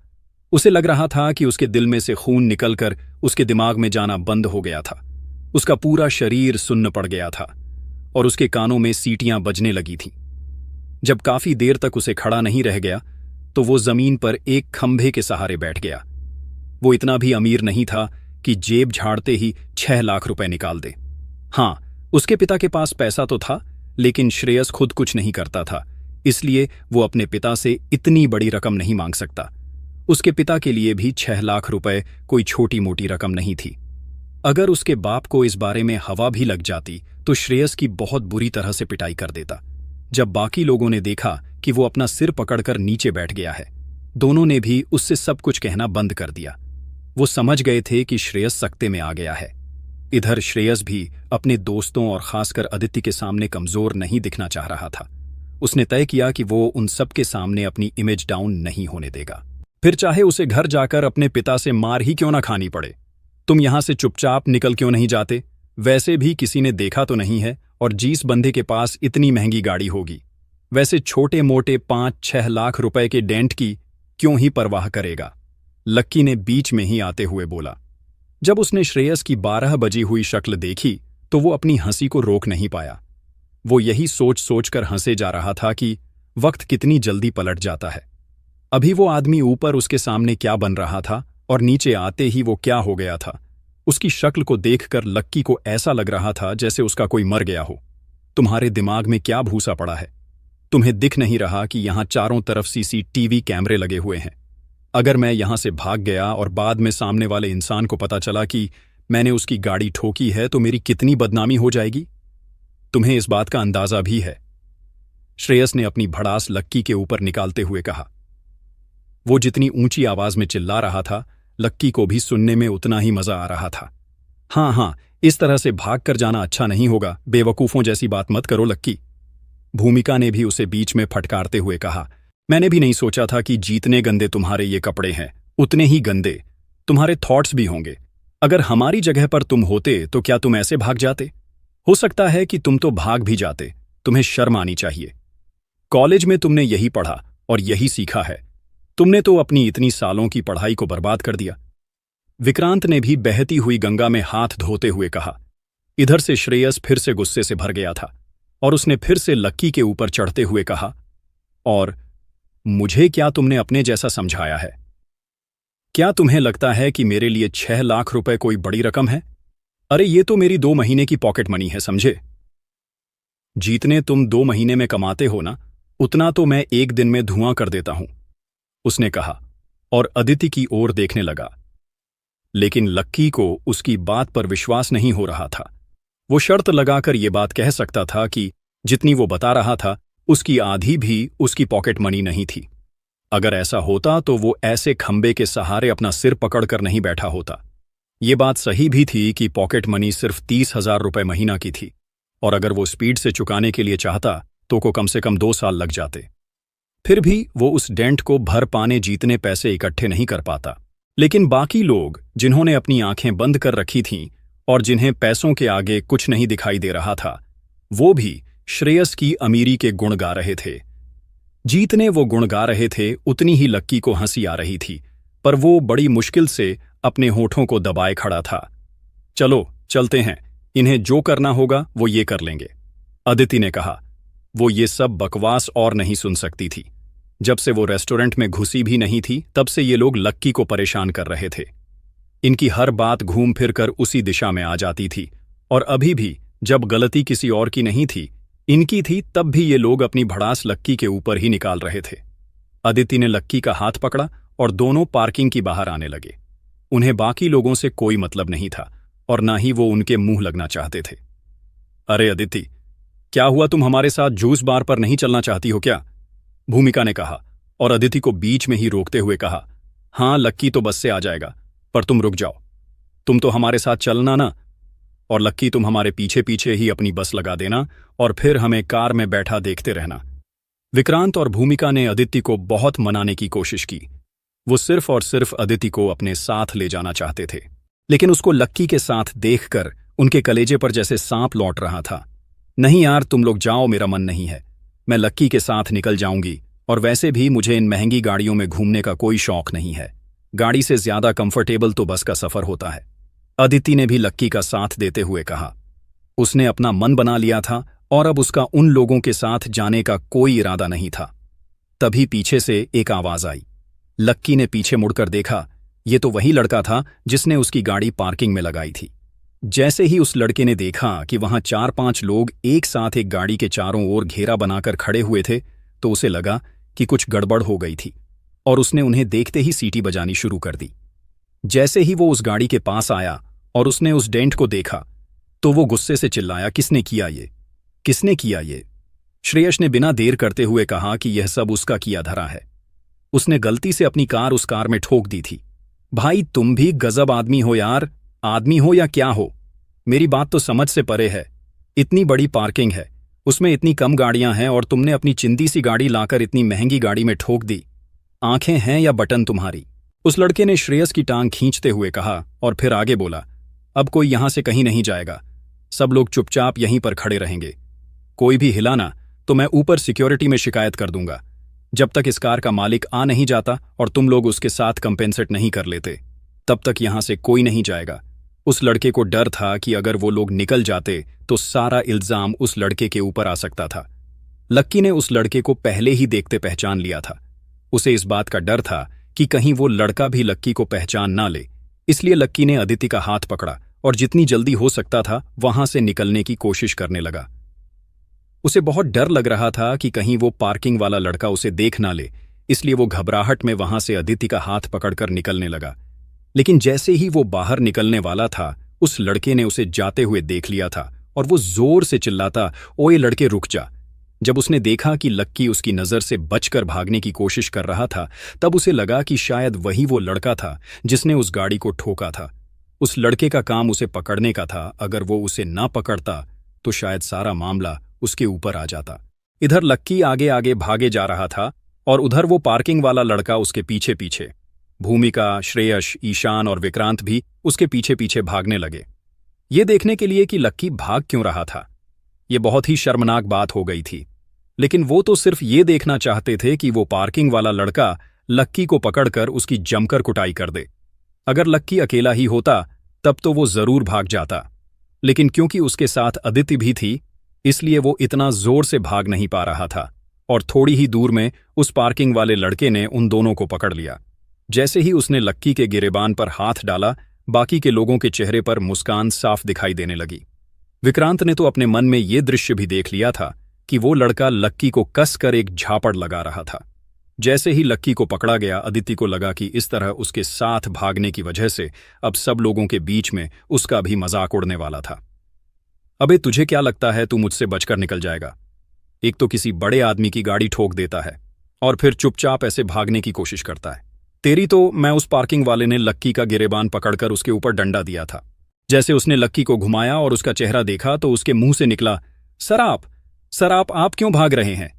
उसे लग रहा था कि उसके दिल में से खून निकलकर उसके दिमाग में जाना बंद हो गया था। उसका पूरा शरीर सुन्न पड़ गया था और उसके कानों में सीटियां बजने लगी थीं। जब काफी देर तक उसे खड़ा नहीं रह गया तो वो जमीन पर एक खंभे के सहारे बैठ गया। वो इतना भी अमीर नहीं था कि जेब झाड़ते ही 6 लाख रुपए निकाल दे। हाँ, उसके पिता के पास पैसा तो था, लेकिन श्रेयस खुद कुछ नहीं करता था, इसलिए वो अपने पिता से इतनी बड़ी रकम नहीं मांग सकता। उसके पिता के लिए भी 6 लाख रुपए कोई छोटी मोटी रकम नहीं थी। अगर उसके बाप को इस बारे में हवा भी लग जाती तो श्रेयस की बहुत बुरी तरह से पिटाई कर देता। जब बाकी लोगों ने देखा कि वो अपना सिर पकड़कर नीचे बैठ गया है, दोनों ने भी उससे सब कुछ कहना बंद कर दिया। वो समझ गए थे कि श्रेयस सकते में आ गया है। इधर श्रेयस भी अपने दोस्तों और खासकर अदिति के सामने कमजोर नहीं दिखना चाह रहा था। उसने तय किया कि वो उन सब के सामने अपनी इमेज डाउन नहीं होने देगा, फिर चाहे उसे घर जाकर अपने पिता से मार ही क्यों ना खानी पड़े। तुम यहां से चुपचाप निकल क्यों नहीं जाते? वैसे भी किसी ने देखा तो नहीं है, और जिस बंदे के पास इतनी महंगी गाड़ी होगी, वैसे छोटे मोटे 5-6 लाख रुपए के डेंट की क्यों ही परवाह करेगा? लक्की ने बीच में ही आते हुए बोला। जब उसने श्रेयस की 12 बजी हुई शक्ल देखी तो वो अपनी हंसी को रोक नहीं पाया। वो यही सोच सोचकर हंसे जा रहा था कि वक्त कितनी जल्दी पलट जाता है। अभी वो आदमी ऊपर उसके सामने क्या बन रहा था, और नीचे आते ही वो क्या हो गया था। उसकी शक्ल को देखकर लक्की को ऐसा लग रहा था जैसे उसका कोई मर गया हो। तुम्हारे दिमाग में क्या भूसा पड़ा है? तुम्हें दिख नहीं रहा कि यहां चारों तरफ सीसीटीवी कैमरे लगे हुए हैं? अगर मैं यहां से भाग गया और बाद में सामने वाले इंसान को पता चला कि मैंने उसकी गाड़ी ठोकी है तो मेरी कितनी बदनामी हो जाएगी? तुम्हें इस बात का अंदाजा भी है? श्रेयस ने अपनी भड़ास लक्की के ऊपर निकालते हुए कहा। वो जितनी ऊंची आवाज में चिल्ला रहा था, लक्की को भी सुनने में उतना ही मजा आ रहा था। हाँ, इस तरह से भाग कर जाना अच्छा नहीं होगा। बेवकूफों जैसी बात मत करो लक्की। भूमिका ने भी उसे बीच में फटकारते हुए कहा। मैंने भी नहीं सोचा था कि जितने गंदे तुम्हारे ये कपड़े हैं, उतने ही गंदे तुम्हारे थॉट्स भी होंगे। अगर हमारी जगह पर तुम होते तो क्या तुम ऐसे भाग जाते? हो सकता है कि तुम तो भाग भी जाते। तुम्हें शर्म आनी चाहिए। कॉलेज में तुमने यही पढ़ा और यही सीखा है। तुमने तो अपनी इतनी सालों की पढ़ाई को बर्बाद कर दिया। विक्रांत ने भी बहती हुई गंगा में हाथ धोते हुए कहा। इधर से श्रेयस फिर से गुस्से से भर गया था और उसने फिर से लक्की के ऊपर चढ़ते हुए कहा, और मुझे क्या तुमने अपने जैसा समझाया है? क्या तुम्हें लगता है कि मेरे लिए 6 लाख रुपए कोई बड़ी रकम है? अरे ये तो मेरी 2 महीने की पॉकेट मनी है, समझे? जितने तुम 2 महीने में कमाते हो ना, उतना तो मैं एक दिन में धुआं कर देता हूं, उसने कहा और अदिति की ओर देखने लगा। लेकिन लक्की को उसकी बात पर विश्वास नहीं हो रहा था। वो शर्त लगाकर ये बात कह सकता था कि जितनी वो बता रहा था उसकी आधी भी उसकी पॉकेट मनी नहीं थी। अगर ऐसा होता तो वो ऐसे खंबे के सहारे अपना सिर पकड़कर नहीं बैठा होता। ये बात सही भी थी कि पॉकेट मनी सिर्फ 30,000 रुपये महीना की थी, और अगर वो स्पीड से चुकाने के लिए चाहता तो को कम से कम 2 साल लग जाते। फिर भी वो उस डेंट को भर पाने जितने पैसे इकट्ठे नहीं कर पाता। लेकिन बाकी लोग, जिन्होंने अपनी आंखें बंद कर रखी थीं और जिन्हें पैसों के आगे कुछ नहीं दिखाई दे रहा था, वो भी श्रेयस की अमीरी के गुण गा रहे थे। जीतने वो गुण गा रहे थे, उतनी ही लक्की को हंसी आ रही थी, पर वो बड़ी मुश्किल से अपने होठों को दबाए खड़ा था। चलो चलते हैं, इन्हें जो करना होगा वो ये कर लेंगे, अदिति ने कहा। वो ये सब बकवास और नहीं सुन सकती थी। जब से वो रेस्टोरेंट में घुसी भी नहीं थी, तब से ये लोग लक्की को परेशान कर रहे थे। इनकी हर बात घूम फिर कर उसी दिशा में आ जाती थी, और अभी भी जब गलती किसी और की नहीं थी, इनकी थी, तब भी ये लोग अपनी भड़ास लक्की के ऊपर ही निकाल रहे थे। अदिति ने लक्की का हाथ पकड़ा और दोनों पार्किंग की बाहर आने लगे। उन्हें बाकी लोगों से कोई मतलब नहीं था, और ना ही वो उनके मुंह लगना चाहते थे। अरे अदिति, क्या हुआ, तुम हमारे साथ जूस बार पर नहीं चलना चाहती हो क्या? भूमिका ने कहा, और अदिति को बीच में ही रोकते हुए कहा, हाँ लक्की तो बस से आ जाएगा, पर तुम रुक जाओ। तुम तो हमारे साथ चलना ना, और लक्की तुम हमारे पीछे पीछे ही अपनी बस लगा देना और फिर हमें कार में बैठा देखते रहना। विक्रांत और भूमिका ने अदिति को बहुत मनाने की कोशिश की। वो सिर्फ और सिर्फ अदिति को अपने साथ ले जाना चाहते थे, लेकिन उसको लक्की के साथ देखकर उनके कलेजे पर जैसे सांप लौट रहा था। नहीं यार, तुम लोग जाओ, मेरा मन नहीं है। मैं लक्की के साथ निकल जाऊंगी, और वैसे भी मुझे इन महंगी गाड़ियों में घूमने का कोई शौक नहीं है। गाड़ी से ज्यादा कंफर्टेबल तो बस का सफर होता है, अदिति ने भी लक्की का साथ देते हुए कहा। उसने अपना मन बना लिया था और अब उसका उन लोगों के साथ जाने का कोई इरादा नहीं था। तभी पीछे से एक आवाज आई। लक्की ने पीछे मुड़कर देखा, ये तो वही लड़का था जिसने उसकी गाड़ी पार्किंग में लगाई थी। जैसे ही उस लड़के ने देखा कि वहां 4-5 लोग एक साथ एक गाड़ी के चारों ओर घेरा बनाकर खड़े हुए थे, तो उसे लगा कि कुछ गड़बड़ हो गई थी, और उसने उन्हें देखते ही सीटी बजानी शुरू कर दी। जैसे ही वो उस गाड़ी के पास आया और उसने उस डेंट को देखा, तो वो गुस्से से चिल्लाया, किसने किया ये? किसने किया ये? श्रेयस ने बिना देर करते हुए कहा कि यह सब उसका किया धरा है। उसने गलती से अपनी कार उस कार में ठोक दी थी। भाई तुम भी गजब आदमी हो यार, आदमी हो या क्या हो, मेरी बात तो समझ से परे है। इतनी बड़ी पार्किंग है, उसमें इतनी कम गाड़ियां हैं, और तुमने अपनी चिंदी सी गाड़ी लाकर इतनी महंगी गाड़ी में ठोक दी। आंखें हैं या बटन तुम्हारी? उस लड़के ने श्रेयस की टांग खींचते हुए कहा, और फिर आगे बोला, अब कोई यहां से कहीं नहीं जाएगा, सब लोग चुपचाप यहीं पर खड़े रहेंगे। कोई भी हिला ना तो मैं ऊपर सिक्योरिटी में शिकायत कर दूंगा। जब तक इस कार का मालिक आ नहीं जाता और तुम लोग उसके साथ कंपेंसेट नहीं कर लेते, तब तक यहां से कोई नहीं जाएगा। उस लड़के को डर था कि अगर वो लोग निकल जाते तो सारा इल्जाम उस लड़के के ऊपर आ सकता था। लक्की ने उस लड़के को पहले ही देखते पहचान लिया था। उसे इस बात का डर था कि कहीं वो लड़का भी लक्की को पहचान ना ले, इसलिए लक्की ने अदिति का हाथ पकड़ा और जितनी जल्दी हो सकता था वहां से निकलने की कोशिश करने लगा। उसे बहुत डर लग रहा था कि कहीं वो पार्किंग वाला लड़का उसे देख ना ले, इसलिए वो घबराहट में वहां से अदिति का हाथ पकड़कर निकलने लगा। लेकिन जैसे ही वो बाहर निकलने वाला था, उस लड़के ने उसे जाते हुए देख लिया था और वो जोर से चिल्लाता, ओए लड़के रुक जा। जब उसने देखा कि लक्की उसकी नजर से बचकर भागने की कोशिश कर रहा था, तब उसे लगा कि शायद वही वो लड़का था जिसने उस गाड़ी को ठोका था। उस लड़के का काम उसे पकड़ने का था, अगर वो उसे ना पकड़ता तो शायद सारा मामला उसके ऊपर आ जाता। इधर लक्की आगे आगे भागे जा रहा था और उधर वो पार्किंग वाला लड़का उसके पीछे पीछे। भूमिका, श्रेयस, ईशान और विक्रांत भी उसके पीछे पीछे भागने लगे, ये देखने के लिए कि लक्की भाग क्यों रहा था। ये बहुत ही शर्मनाक बात हो गई थी, लेकिन वो तो सिर्फ ये देखना चाहते थे कि वो पार्किंग वाला लड़का लक्की को पकड़कर उसकी जमकर कुटाई कर दे। अगर लक्की अकेला ही होता तब तो वो जरूर भाग जाता, लेकिन क्योंकि उसके साथ अदिति भी थी, इसलिए वो इतना जोर से भाग नहीं पा रहा था, और थोड़ी ही दूर में उस पार्किंग वाले लड़के ने उन दोनों को पकड़ लिया। जैसे ही उसने लक्की के गिरेबान पर हाथ डाला, बाकी के लोगों के चेहरे पर मुस्कान साफ दिखाई देने लगी। विक्रांत ने तो अपने मन में ये दृश्य भी देख लिया था कि वो लड़का लक्की को कसकर एक झापड़ लगा रहा था। जैसे ही लक्की को पकड़ा गया, अदिति को लगा कि इस तरह उसके साथ भागने की वजह से अब सब लोगों के बीच में उसका भी मजाक उड़ने वाला था। अबे तुझे क्या लगता है तू मुझसे बचकर निकल जाएगा? एक तो किसी बड़े आदमी की गाड़ी ठोक देता है और फिर चुपचाप ऐसे भागने की कोशिश करता है। तेरी तो। मैं उस पार्किंग वाले ने लक्की का गिरेबान पकड़कर उसके ऊपर डंडा दिया था। जैसे उसने लक्की को घुमाया और उसका चेहरा देखा तो उसके मुंह से निकला, सर आप क्यों भाग रहे हैं?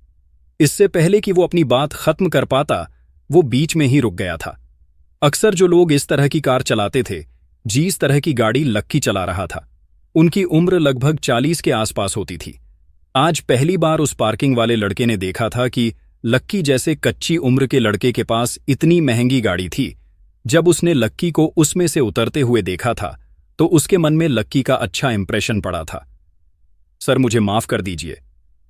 इससे पहले कि वो अपनी बात खत्म कर पाता, वो बीच में ही रुक गया था। अक्सर जो लोग इस तरह की कार चलाते थे, जिस तरह की गाड़ी लक्की चला रहा था, उनकी उम्र लगभग 40 के आसपास होती थी। आज पहली बार उस पार्किंग वाले लड़के ने देखा था कि लक्की जैसे कच्ची उम्र के लड़के के पास इतनी महंगी गाड़ी थी। जब उसने लक्की को उसमें से उतरते हुए देखा था तो उसके मन में लक्की का अच्छा इंप्रेशन पड़ा था। सर, मुझे माफ कर दीजिए।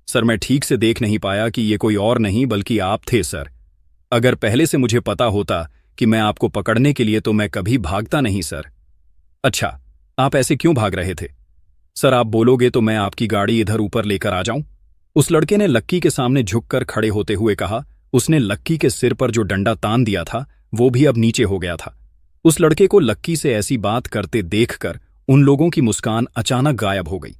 सर, मैं ठीक से देख नहीं पाया कि ये कोई और नहीं बल्कि आप थे सर। अगर पहले से मुझे पता होता कि मैं आपको पकड़ने के लिए तो मैं कभी भागता नहीं सर। अच्छा, आप ऐसे क्यों भाग रहे थे? सर, आप बोलोगे तो मैं आपकी गाड़ी इधर ऊपर लेकर आ जाऊं? उस लड़के ने लक्की के सामने झुककर खड़े होते हुए कहा। उसने लक्की के सिर पर जो डंडा तान दिया था वो भी अब नीचे हो गया था। उस लड़के को लक्की से ऐसी बात करते देखकर उन लोगों की मुस्कान अचानक गायब हो गई।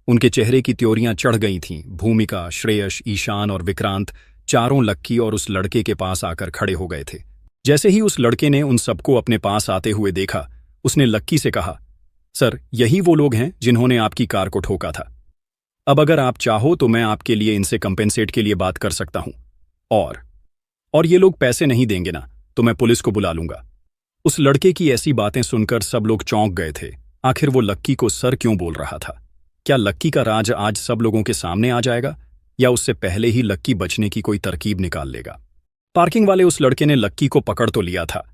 उनके चेहरे की त्योरियां चढ़ गई थीं। भूमिका, श्रेयस, ईशान और विक्रांत चारों लक्की और उस लड़के के पास आकर खड़े हो गए थे। जैसे ही उस लड़के ने उन सबको अपने पास आते हुए देखा, उसने लक्की से कहा, सर, यही वो लोग हैं जिन्होंने आपकी कार को ठोका था। अब अगर आप चाहो तो मैं आपके लिए इनसे कंपेंसेट के लिए बात कर सकता हूं। और ये लोग पैसे नहीं देंगे ना तो मैं पुलिस को बुला लूंगा। उस लड़के की ऐसी बातें सुनकर सब लोग चौंक गए थे। आखिर वो लक्की को सर क्यों बोल रहा था? क्या लक्की का राज आज सब लोगों के सामने आ जाएगा या उससे पहले ही लक्की बचने की कोई तरकीब निकाल लेगा? पार्किंग वाले उस लड़के ने लक्की को पकड़ तो लिया था,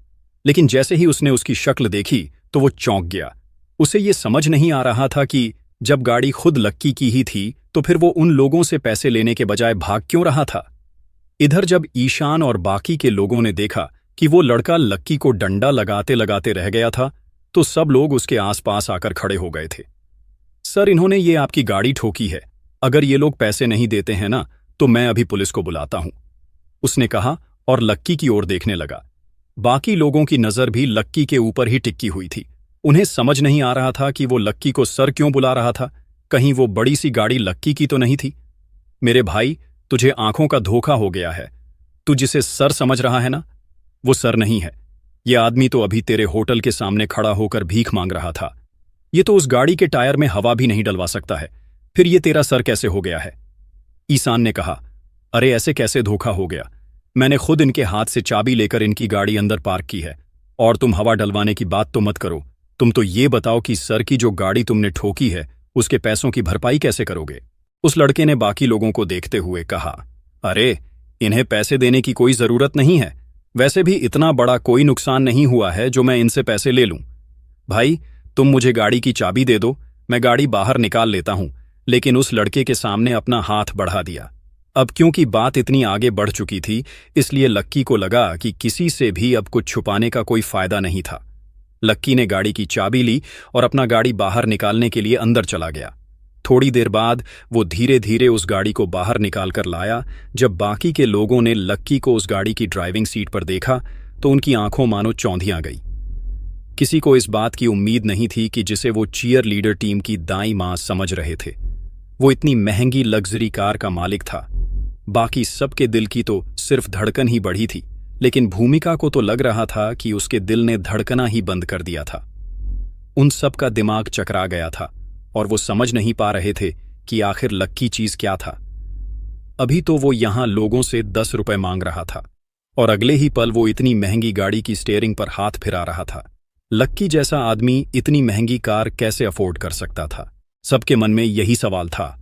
लेकिन जैसे ही उसने उसकी शक्ल देखी तो वो चौंक गया। उसे ये समझ नहीं आ रहा था कि जब गाड़ी खुद लक्की की ही थी तो फिर वो उन लोगों से पैसे लेने के बजाय भाग क्यों रहा था। इधर जब ईशान और बाकी के लोगों ने देखा कि वो लड़का लक्की को डंडा लगाते लगाते रह गया था तो सब लोग उसके आसपास आकर खड़े हो गए थे। सर, इन्होंने ये आपकी गाड़ी ठोकी है। अगर ये लोग पैसे नहीं देते हैं ना तो मैं अभी पुलिस को बुलाता हूं, उसने कहा और लक्की की ओर देखने लगा। बाकी लोगों की नजर भी लक्की के ऊपर ही टिकी हुई थी। उन्हें समझ नहीं आ रहा था कि वो लक्की को सर क्यों बुला रहा था। कहीं वो बड़ी सी गाड़ी लक्की की तो नहीं थी? मेरे भाई, तुझे आंखों का धोखा हो गया है। तू जिसे सर समझ रहा है ना, वो सर नहीं है। ये आदमी तो अभी तेरे होटल के सामने खड़ा होकर भीख मांग रहा था। ये तो उस गाड़ी के टायर में हवा भी नहीं डलवा सकता है, फिर ये तेरा सर कैसे हो गया है? ईशान ने कहा, अरे ऐसे कैसे धोखा हो गया? मैंने खुद इनके हाथ से चाबी लेकर इनकी गाड़ी अंदर पार्क की है। और तुम हवा डलवाने की बात तो मत करो। तुम तो ये बताओ कि सर की जो गाड़ी तुमने ठोकी है उसके पैसों की भरपाई कैसे करोगे? उस लड़के ने बाकी लोगों को देखते हुए कहा, अरे इन्हें पैसे देने की कोई जरूरत नहीं है। वैसे भी इतना बड़ा कोई नुकसान नहीं हुआ है जो मैं इनसे पैसे ले लूं। भाई, तुम मुझे गाड़ी की चाबी दे दो, मैं गाड़ी बाहर निकाल लेता हूं। लेकिन उस लड़के के सामने अपना हाथ बढ़ा दिया। अब क्योंकि बात इतनी आगे बढ़ चुकी थी इसलिए लक्की को लगा कि किसी से भी अब कुछ छुपाने का कोई फायदा नहीं था। लक्की ने गाड़ी की चाबी ली और अपना गाड़ी बाहर निकालने के लिए अंदर चला गया। थोड़ी देर बाद वो धीरे धीरे उस गाड़ी को बाहर निकाल कर लाया। जब बाकी के लोगों ने लक्की को उस गाड़ी की ड्राइविंग सीट पर देखा तो उनकी आंखों मानो चौंधियां गई। किसी को इस बात की उम्मीद नहीं थी कि जिसे वो चीयर लीडर टीम की दाईं मां समझ रहे थे, वो इतनी महंगी लग्जरी कार का मालिक था। बाकी सबके दिल की तो सिर्फ धड़कन ही बढ़ी थी, लेकिन भूमिका को तो लग रहा था कि उसके दिल ने धड़कना ही बंद कर दिया था। उन सब का दिमाग चकरा गया था और वो समझ नहीं पा रहे थे कि आखिर लक्की चीज क्या था। अभी तो वो यहां लोगों से 10 रुपए मांग रहा था और अगले ही पल वो इतनी महंगी गाड़ी की स्टीयरिंग पर हाथ फिरा रहा था। लक्की जैसा आदमी इतनी महंगी कार कैसे अफोर्ड कर सकता था? सबके मन में यही सवाल था।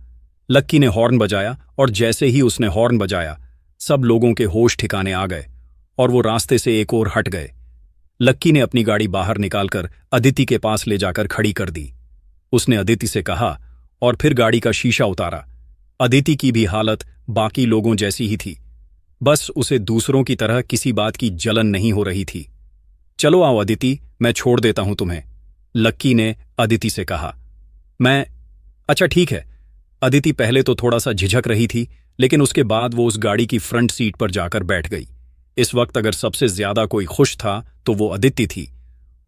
लक्की ने हॉर्न बजाया और जैसे ही उसने हॉर्न बजाया सब लोगों के होश ठिकाने आ गए और वो रास्ते से एक ओर हट गए। लक्की ने अपनी गाड़ी बाहर निकालकर अदिति के पास ले जाकर खड़ी कर दी। उसने अदिति से कहा और फिर गाड़ी का शीशा उतारा। अदिति की भी हालत बाकी लोगों जैसी ही थी, बस उसे दूसरों की तरह किसी बात की जलन नहीं हो रही थी। चलो आओ अदिति, मैं छोड़ देता हूं तुम्हें, लक्की ने अदिति से कहा। अच्छा ठीक है। अदिति पहले तो थोड़ा सा झिझक रही थी, लेकिन उसके बाद वो उस गाड़ी की फ्रंट सीट पर जाकर बैठ गई। इस वक्त अगर सबसे ज्यादा कोई खुश था तो वो अदिति थी।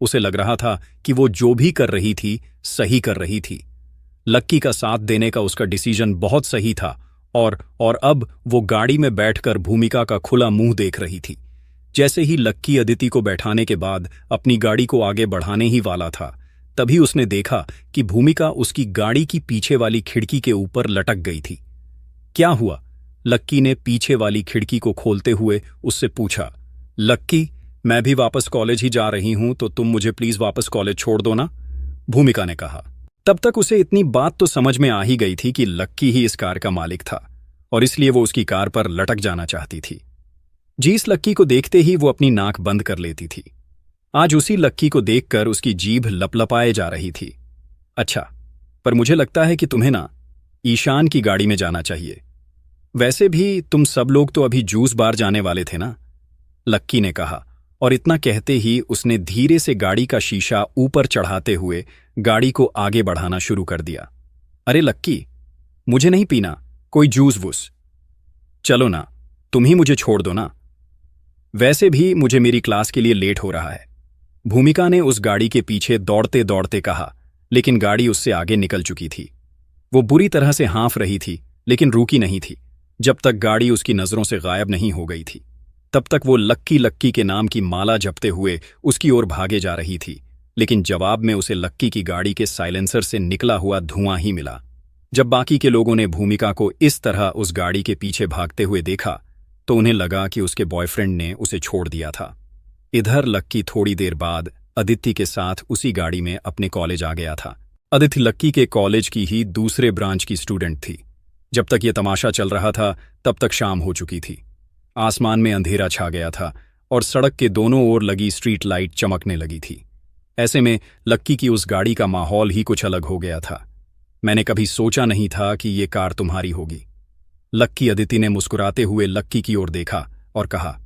उसे लग रहा था कि वो जो भी कर रही थी सही कर रही थी। लक्की का साथ देने का उसका डिसीजन बहुत सही था और अब वो गाड़ी में बैठकर भूमिका का खुला मुंह देख रही थी। जैसे ही लक्की अदिति को बैठाने के बाद अपनी गाड़ी को आगे बढ़ाने ही वाला था, तभी उसने देखा कि भूमिका उसकी गाड़ी की पीछे वाली खिड़की के ऊपर लटक गई थी। क्या हुआ? लक्की ने पीछे वाली खिड़की को खोलते हुए उससे पूछा। लक्की, मैं भी वापस कॉलेज ही जा रही हूं, तो तुम मुझे प्लीज वापस कॉलेज छोड़ दो ना, भूमिका ने कहा। तब तक उसे इतनी बात तो समझ में आ ही गई थी कि लक्की ही इस कार का मालिक था और इसलिए वो उसकी कार पर लटक जाना चाहती थी। जिस लक्की को देखते ही वो अपनी नाक बंद कर लेती थी। आज उसी लक्की को देखकर उसकी जीभ लपलपाए जा रही थी। अच्छा, पर मुझे लगता है कि तुम्हें ना ईशान की गाड़ी में जाना चाहिए। वैसे भी तुम सब लोग तो अभी जूस बार जाने वाले थे ना, लक्की ने कहा, और इतना कहते ही उसने धीरे से गाड़ी का शीशा ऊपर चढ़ाते हुए गाड़ी को आगे बढ़ाना शुरू कर दिया। अरे लक्की, मुझे नहीं पीना कोई जूस वूस, चलो ना, तुम ही मुझे छोड़ दो ना, वैसे भी मुझे मेरी क्लास के लिए लेट हो रहा है, भूमिका ने उस गाड़ी के पीछे दौड़ते दौड़ते कहा। लेकिन गाड़ी उससे आगे निकल चुकी थी। वो बुरी तरह से हाँफ रही थी, लेकिन रुकी नहीं थी जब तक गाड़ी उसकी नजरों से गायब नहीं हो गई थी। तब तक वो लक्की लक्की के नाम की माला जपते हुए उसकी ओर भागे जा रही थी, लेकिन जवाब में उसे लक्की की गाड़ी के साइलेंसर से निकला हुआ धुआं ही मिला। जब बाकी के लोगों ने भूमिका को इस तरह उस गाड़ी के पीछे भागते हुए देखा तो उन्हें लगा कि उसके बॉयफ्रेंड ने उसे छोड़ दिया था। इधर लक्की थोड़ी देर बाद अदिति के साथ उसी गाड़ी में अपने कॉलेज आ गया था। अदिति लक्की के कॉलेज की ही दूसरे ब्रांच की स्टूडेंट थी। जब तक ये तमाशा चल रहा था तब तक शाम हो चुकी थी। आसमान में अंधेरा छा गया था और सड़क के दोनों ओर लगी स्ट्रीट लाइट चमकने लगी थी। ऐसे में लक्की की उस गाड़ी का माहौल ही कुछ अलग हो गया था। मैंने कभी सोचा नहीं था कि ये कार तुम्हारी होगी, लक्की अदिति ने मुस्कुराते हुए लक्की की ओर देखा और कहा।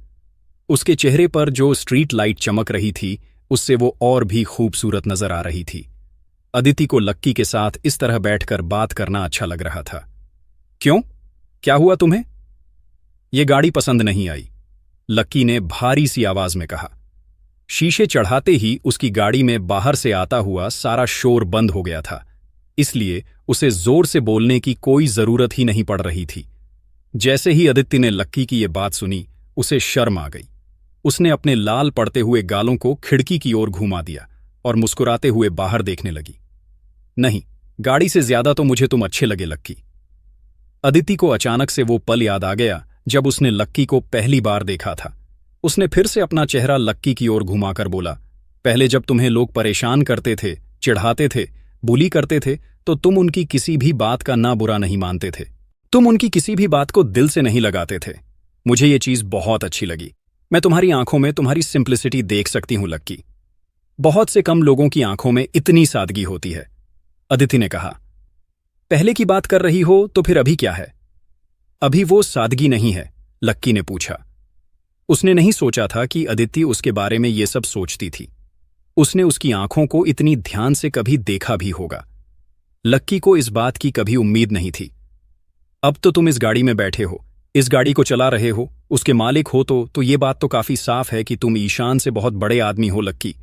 उसके चेहरे पर जो स्ट्रीट लाइट चमक रही थी उससे वो और भी खूबसूरत नजर आ रही थी। अदिति को लक्की के साथ इस तरह बैठकर बात करना अच्छा लग रहा था। क्यों, क्या हुआ तुम्हें? ये गाड़ी पसंद नहीं आई, लक्की ने भारी सी आवाज में कहा। शीशे चढ़ाते ही उसकी गाड़ी में बाहर से आता हुआ सारा शोर बंद हो गया था, इसलिए उसे जोर से बोलने की कोई जरूरत ही नहीं पड़ रही थी। जैसे ही अदिति ने लक्की की ये बात सुनी उसे शर्म आ गई। उसने अपने लाल पड़ते हुए गालों को खिड़की की ओर घुमा दिया और मुस्कुराते हुए बाहर देखने लगी। नहीं, गाड़ी से ज्यादा तो मुझे तुम अच्छे लगे लक्की। अदिति को अचानक से वो पल याद आ गया जब उसने लक्की को पहली बार देखा था। उसने फिर से अपना चेहरा लक्की की ओर घुमाकर बोला, पहले जब तुम्हें लोग परेशान करते थे, चिढ़ाते थे, बुली करते थे तो तुम उनकी किसी भी बात का ना बुरा नहीं मानते थे। तुम उनकी किसी भी बात को दिल से नहीं लगाते थे। मुझे ये चीज बहुत अच्छी लगी। मैं तुम्हारी आंखों में तुम्हारी सिंप्लिसिटी देख सकती हूं लक्की। बहुत से कम लोगों की आंखों में इतनी सादगी होती है, अदिति ने कहा। पहले की बात कर रही हो तो फिर अभी क्या है? अभी वो सादगी नहीं है, लक्की ने पूछा। उसने नहीं सोचा था कि अदिति उसके बारे में ये सब सोचती थी। उसने उसकी आंखों को इतनी ध्यान से कभी देखा भी होगा। लक्की को इस बात की कभी उम्मीद नहीं थी। अब तो तुम इस गाड़ी में बैठे हो, इस गाड़ी को चला रहे हो, उसके मालिक हो तो ये बात तो काफी साफ है कि तुम ईशान से बहुत बड़े आदमी हो लक्की,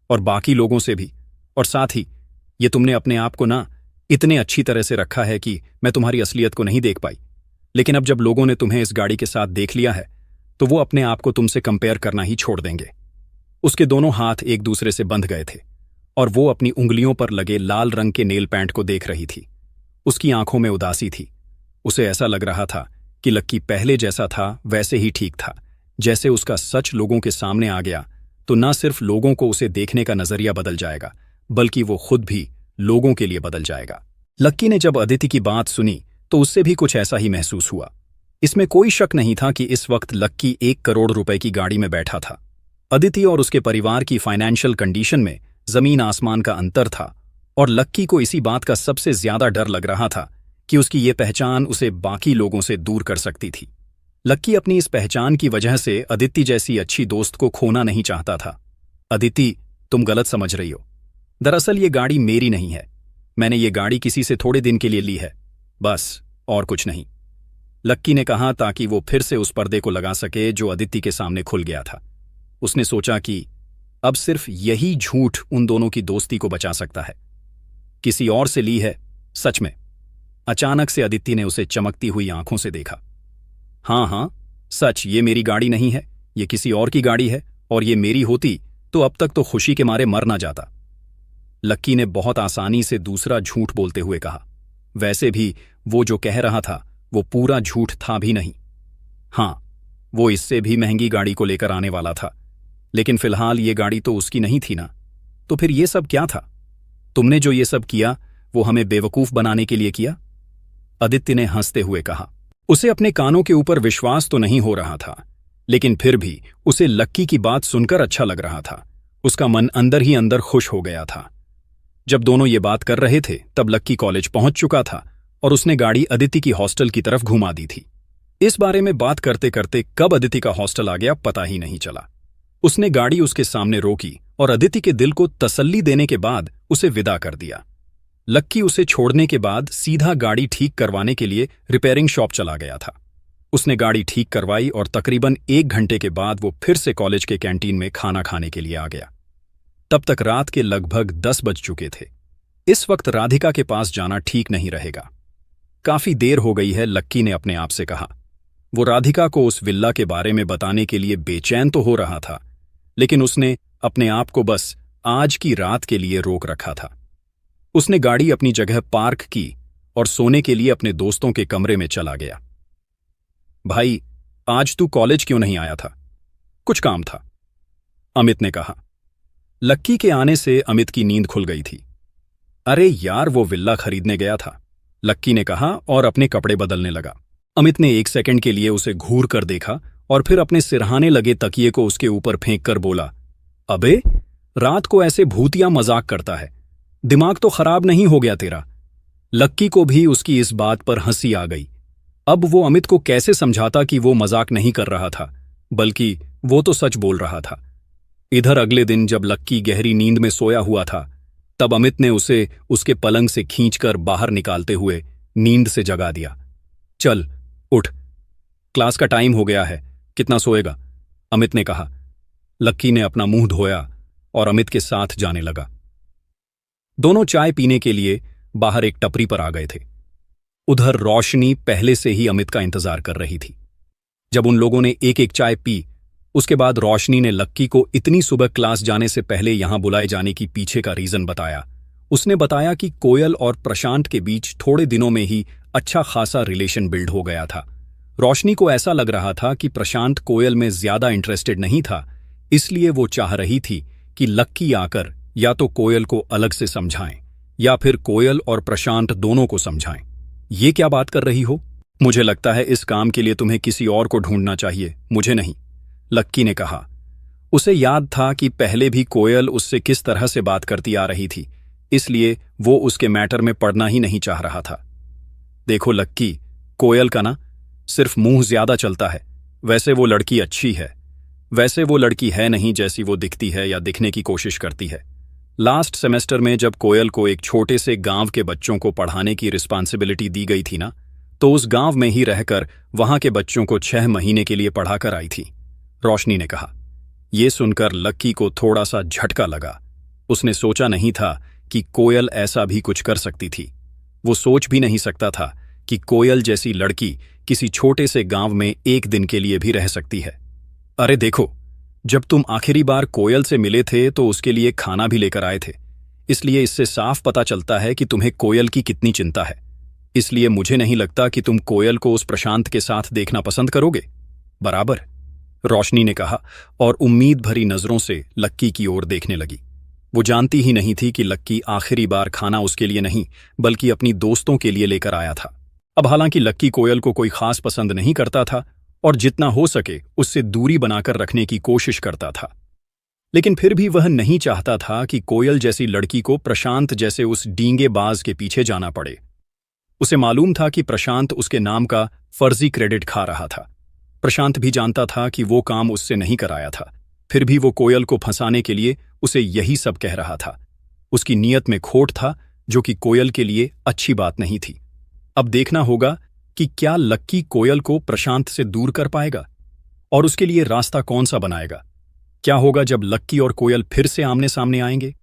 और बाकी लोगों से भी। और साथ ही ये तुमने अपने आप को ना इतने अच्छी तरह से रखा है कि मैं तुम्हारी असलियत को नहीं देख पाई। लेकिन अब जब लोगों ने तुम्हें इस गाड़ी के साथ देख लिया है तो वो अपने आप को तुमसे कंपेयर करना ही छोड़ देंगे। उसके दोनों हाथ एक दूसरे से बंध गए थे और वो अपनी उंगलियों पर लगे लाल रंग के नेल पैंट को देख रही थी। उसकी आंखों में उदासी थी। उसे ऐसा लग रहा था कि लक्की पहले जैसा था वैसे ही ठीक था। जैसे उसका सच लोगों के सामने आ गया तो न सिर्फ लोगों को उसे देखने का नजरिया बदल जाएगा, बल्कि वो खुद भी लोगों के लिए बदल जाएगा। लक्की ने जब अदिति की बात सुनी तो उससे भी कुछ ऐसा ही महसूस हुआ। इसमें कोई शक नहीं था कि इस वक्त लक्की 1 करोड़ रुपए की गाड़ी में बैठा था। अदिति और उसके परिवार की फाइनेंशियल कंडीशन में जमीन आसमान का अंतर था और लक्की को इसी बात का सबसे ज्यादा डर लग रहा था कि उसकी ये पहचान उसे बाकी लोगों से दूर कर सकती थी। लक्की अपनी इस पहचान की वजह से अदिति जैसी अच्छी दोस्त को खोना नहीं चाहता था। अदिति, तुम गलत समझ रही हो। दरअसल ये गाड़ी मेरी नहीं है। मैंने ये गाड़ी किसी से थोड़े दिन के लिए ली है, बस, और कुछ नहीं, लक्की ने कहा ताकि वो फिर से उस पर्दे को लगा सके जो अदिति के सामने खुल गया था। उसने सोचा कि अब सिर्फ यही झूठ उन दोनों की दोस्ती को बचा सकता है। किसी और से ली है, सच में? अचानक से अदिति ने उसे चमकती हुई आंखों से देखा। हाँ हाँ, सच, ये मेरी गाड़ी नहीं है, ये किसी और की गाड़ी है और ये मेरी होती तो अब तक तो खुशी के मारे मर ना जाता। लक्की ने बहुत आसानी से दूसरा झूठ बोलते हुए कहा। वैसे भी वो जो कह रहा था वो पूरा झूठ था भी नहीं। हाँ, वो इससे भी महंगी गाड़ी को लेकर आने वाला था, लेकिन फिलहाल ये गाड़ी तो उसकी नहीं थी ना। तो फिर ये सब क्या था? तुमने जो ये सब किया वो हमें बेवकूफ बनाने के लिए किया? आदित्य ने हंसते हुए कहा। उसे अपने कानों के ऊपर विश्वास तो नहीं हो रहा था, लेकिन फिर भी उसे लक्की की बात सुनकर अच्छा लग रहा था। उसका मन अंदर ही अंदर खुश हो गया था। जब दोनों ये बात कर रहे थे तब लक्की कॉलेज पहुंच चुका था और उसने गाड़ी अदिति की हॉस्टल की तरफ घुमा दी थी। इस बारे में बात करते करते कब अदिति का हॉस्टल आ गया पता ही नहीं चला। उसने गाड़ी उसके सामने रोकी और अदिति के दिल को तसल्ली देने के बाद उसे विदा कर दिया। लक्की उसे छोड़ने के बाद सीधा गाड़ी ठीक करवाने के लिए रिपेयरिंग शॉप चला गया था। उसने गाड़ी ठीक करवाई और तकरीबन 1 घंटे के बाद वो फिर से कॉलेज के कैंटीन में खाना खाने के लिए आ गया। तब तक रात के लगभग 10 बज चुके थे। इस वक्त राधिका के पास जाना ठीक नहीं रहेगा। काफी देर हो गई है, लक्की ने अपने आप से कहा। वो राधिका को उस विल्ला के बारे में बताने के लिए बेचैन तो हो रहा था, लेकिन उसने अपने आप को बस आज की रात के लिए रोक रखा था। उसने गाड़ी अपनी जगह पार्क की और सोने के लिए अपने दोस्तों के कमरे में चला गया। भाई, आज तू कॉलेज क्यों नहीं आया था? कुछ काम था, अमित ने कहा। लक्की के आने से अमित की नींद खुल गई थी। अरे यार, वो विल्ला खरीदने गया था, लक्की ने कहा और अपने कपड़े बदलने लगा। अमित ने 1 सेकंड के लिए उसे घूर कर देखा और फिर अपने सिरहाने लगे तकिए को उसके ऊपर फेंक कर बोला, अबे, रात को ऐसे भूतिया मजाक करता है? दिमाग तो खराब नहीं हो गया तेरा? लक्की को भी उसकी इस बात पर हंसी आ गई। अब वो अमित को कैसे समझाता कि वो मजाक नहीं कर रहा था, बल्कि वो तो सच बोल रहा था। इधर अगले दिन जब लक्की गहरी नींद में सोया हुआ था, तब अमित ने उसे उसके पलंग से खींचकर बाहर निकालते हुए नींद से जगा दिया। चल उठ, क्लास का टाइम हो गया है, कितना सोएगा? अमित ने कहा। लक्की ने अपना मुंह धोया और अमित के साथ जाने लगा। दोनों चाय पीने के लिए बाहर एक टपरी पर आ गए थे। उधर रोशनी पहले से ही अमित का इंतजार कर रही थी। जब उन लोगों ने एक एक चाय पी, उसके बाद रोशनी ने लक्की को इतनी सुबह क्लास जाने से पहले यहां बुलाए जाने की पीछे का रीजन बताया। उसने बताया कि कोयल और प्रशांत के बीच थोड़े दिनों में ही अच्छा खासा रिलेशन बिल्ड हो गया था। रोशनी को ऐसा लग रहा था कि प्रशांत कोयल में ज्यादा इंटरेस्टेड नहीं था, इसलिए वो चाह रही थी कि लक्की आकर या तो कोयल को अलग से समझाएं या फिर कोयल और प्रशांत दोनों को समझाएं। ये क्या बात कर रही हो? मुझे लगता है इस काम के लिए तुम्हें किसी और को ढूंढना चाहिए, मुझे नहीं, लक्की ने कहा। उसे याद था कि पहले भी कोयल उससे किस तरह से बात करती आ रही थी, इसलिए वो उसके मैटर में पड़ना ही नहीं चाह रहा था। देखो लक्की, कोयल का ना सिर्फ मुंह ज्यादा चलता है, वैसे वो लड़की अच्छी है। वैसे वो लड़की है नहीं जैसी वो दिखती है या दिखने की कोशिश करती है। लास्ट सेमेस्टर में जब कोयल को एक छोटे से गांव के बच्चों को पढ़ाने की रिस्पॉन्सिबिलिटी दी गई थी ना, तो उस गांव में ही रहकर वहां के बच्चों को 6 महीने के लिए पढ़ाकर आई थी, रोशनी ने कहा। यह सुनकर लक्की को थोड़ा सा झटका लगा। उसने सोचा नहीं था कि कोयल ऐसा भी कुछ कर सकती थी। वो सोच भी नहीं सकता था कि कोयल जैसी लड़की किसी छोटे से गांव में 1 दिन के लिए भी रह सकती है। अरे देखो, जब तुम आखिरी बार कोयल से मिले थे तो उसके लिए खाना भी लेकर आए थे, इसलिए इससे साफ पता चलता है कि तुम्हें कोयल की कितनी चिंता है। इसलिए मुझे नहीं लगता कि तुम कोयल को उस प्रशांत के साथ देखना पसंद करोगे, बराबर? रोशनी ने कहा और उम्मीद भरी नजरों से लक्की की ओर देखने लगी। वो जानती ही नहीं थी कि लक्की आखिरी बार खाना उसके लिए नहीं बल्कि अपनी दोस्तों के लिए लेकर आया था। अब हालांकि लक्की कोयल को कोई खास पसंद नहीं करता था और जितना हो सके उससे दूरी बनाकर रखने की कोशिश करता था, लेकिन फिर भी वह नहीं चाहता था कि कोयल जैसी लड़की को प्रशांत जैसे उस डींगेबाज के पीछे जाना पड़े। उसे मालूम था कि प्रशांत उसके नाम का फर्जी क्रेडिट खा रहा था। प्रशांत भी जानता था कि वो काम उससे नहीं कराया था, फिर भी वो कोयल को फंसाने के लिए उसे यही सब कह रहा था। उसकी नीयत में खोट था, जो कि कोयल के लिए अच्छी बात नहीं थी। अब देखना होगा कि क्या लक्की कोयल को प्रशांत से दूर कर पाएगा और उसके लिए रास्ता कौन सा बनाएगा। क्या होगा जब लक्की और कोयल फिर से आमने सामने आएंगे?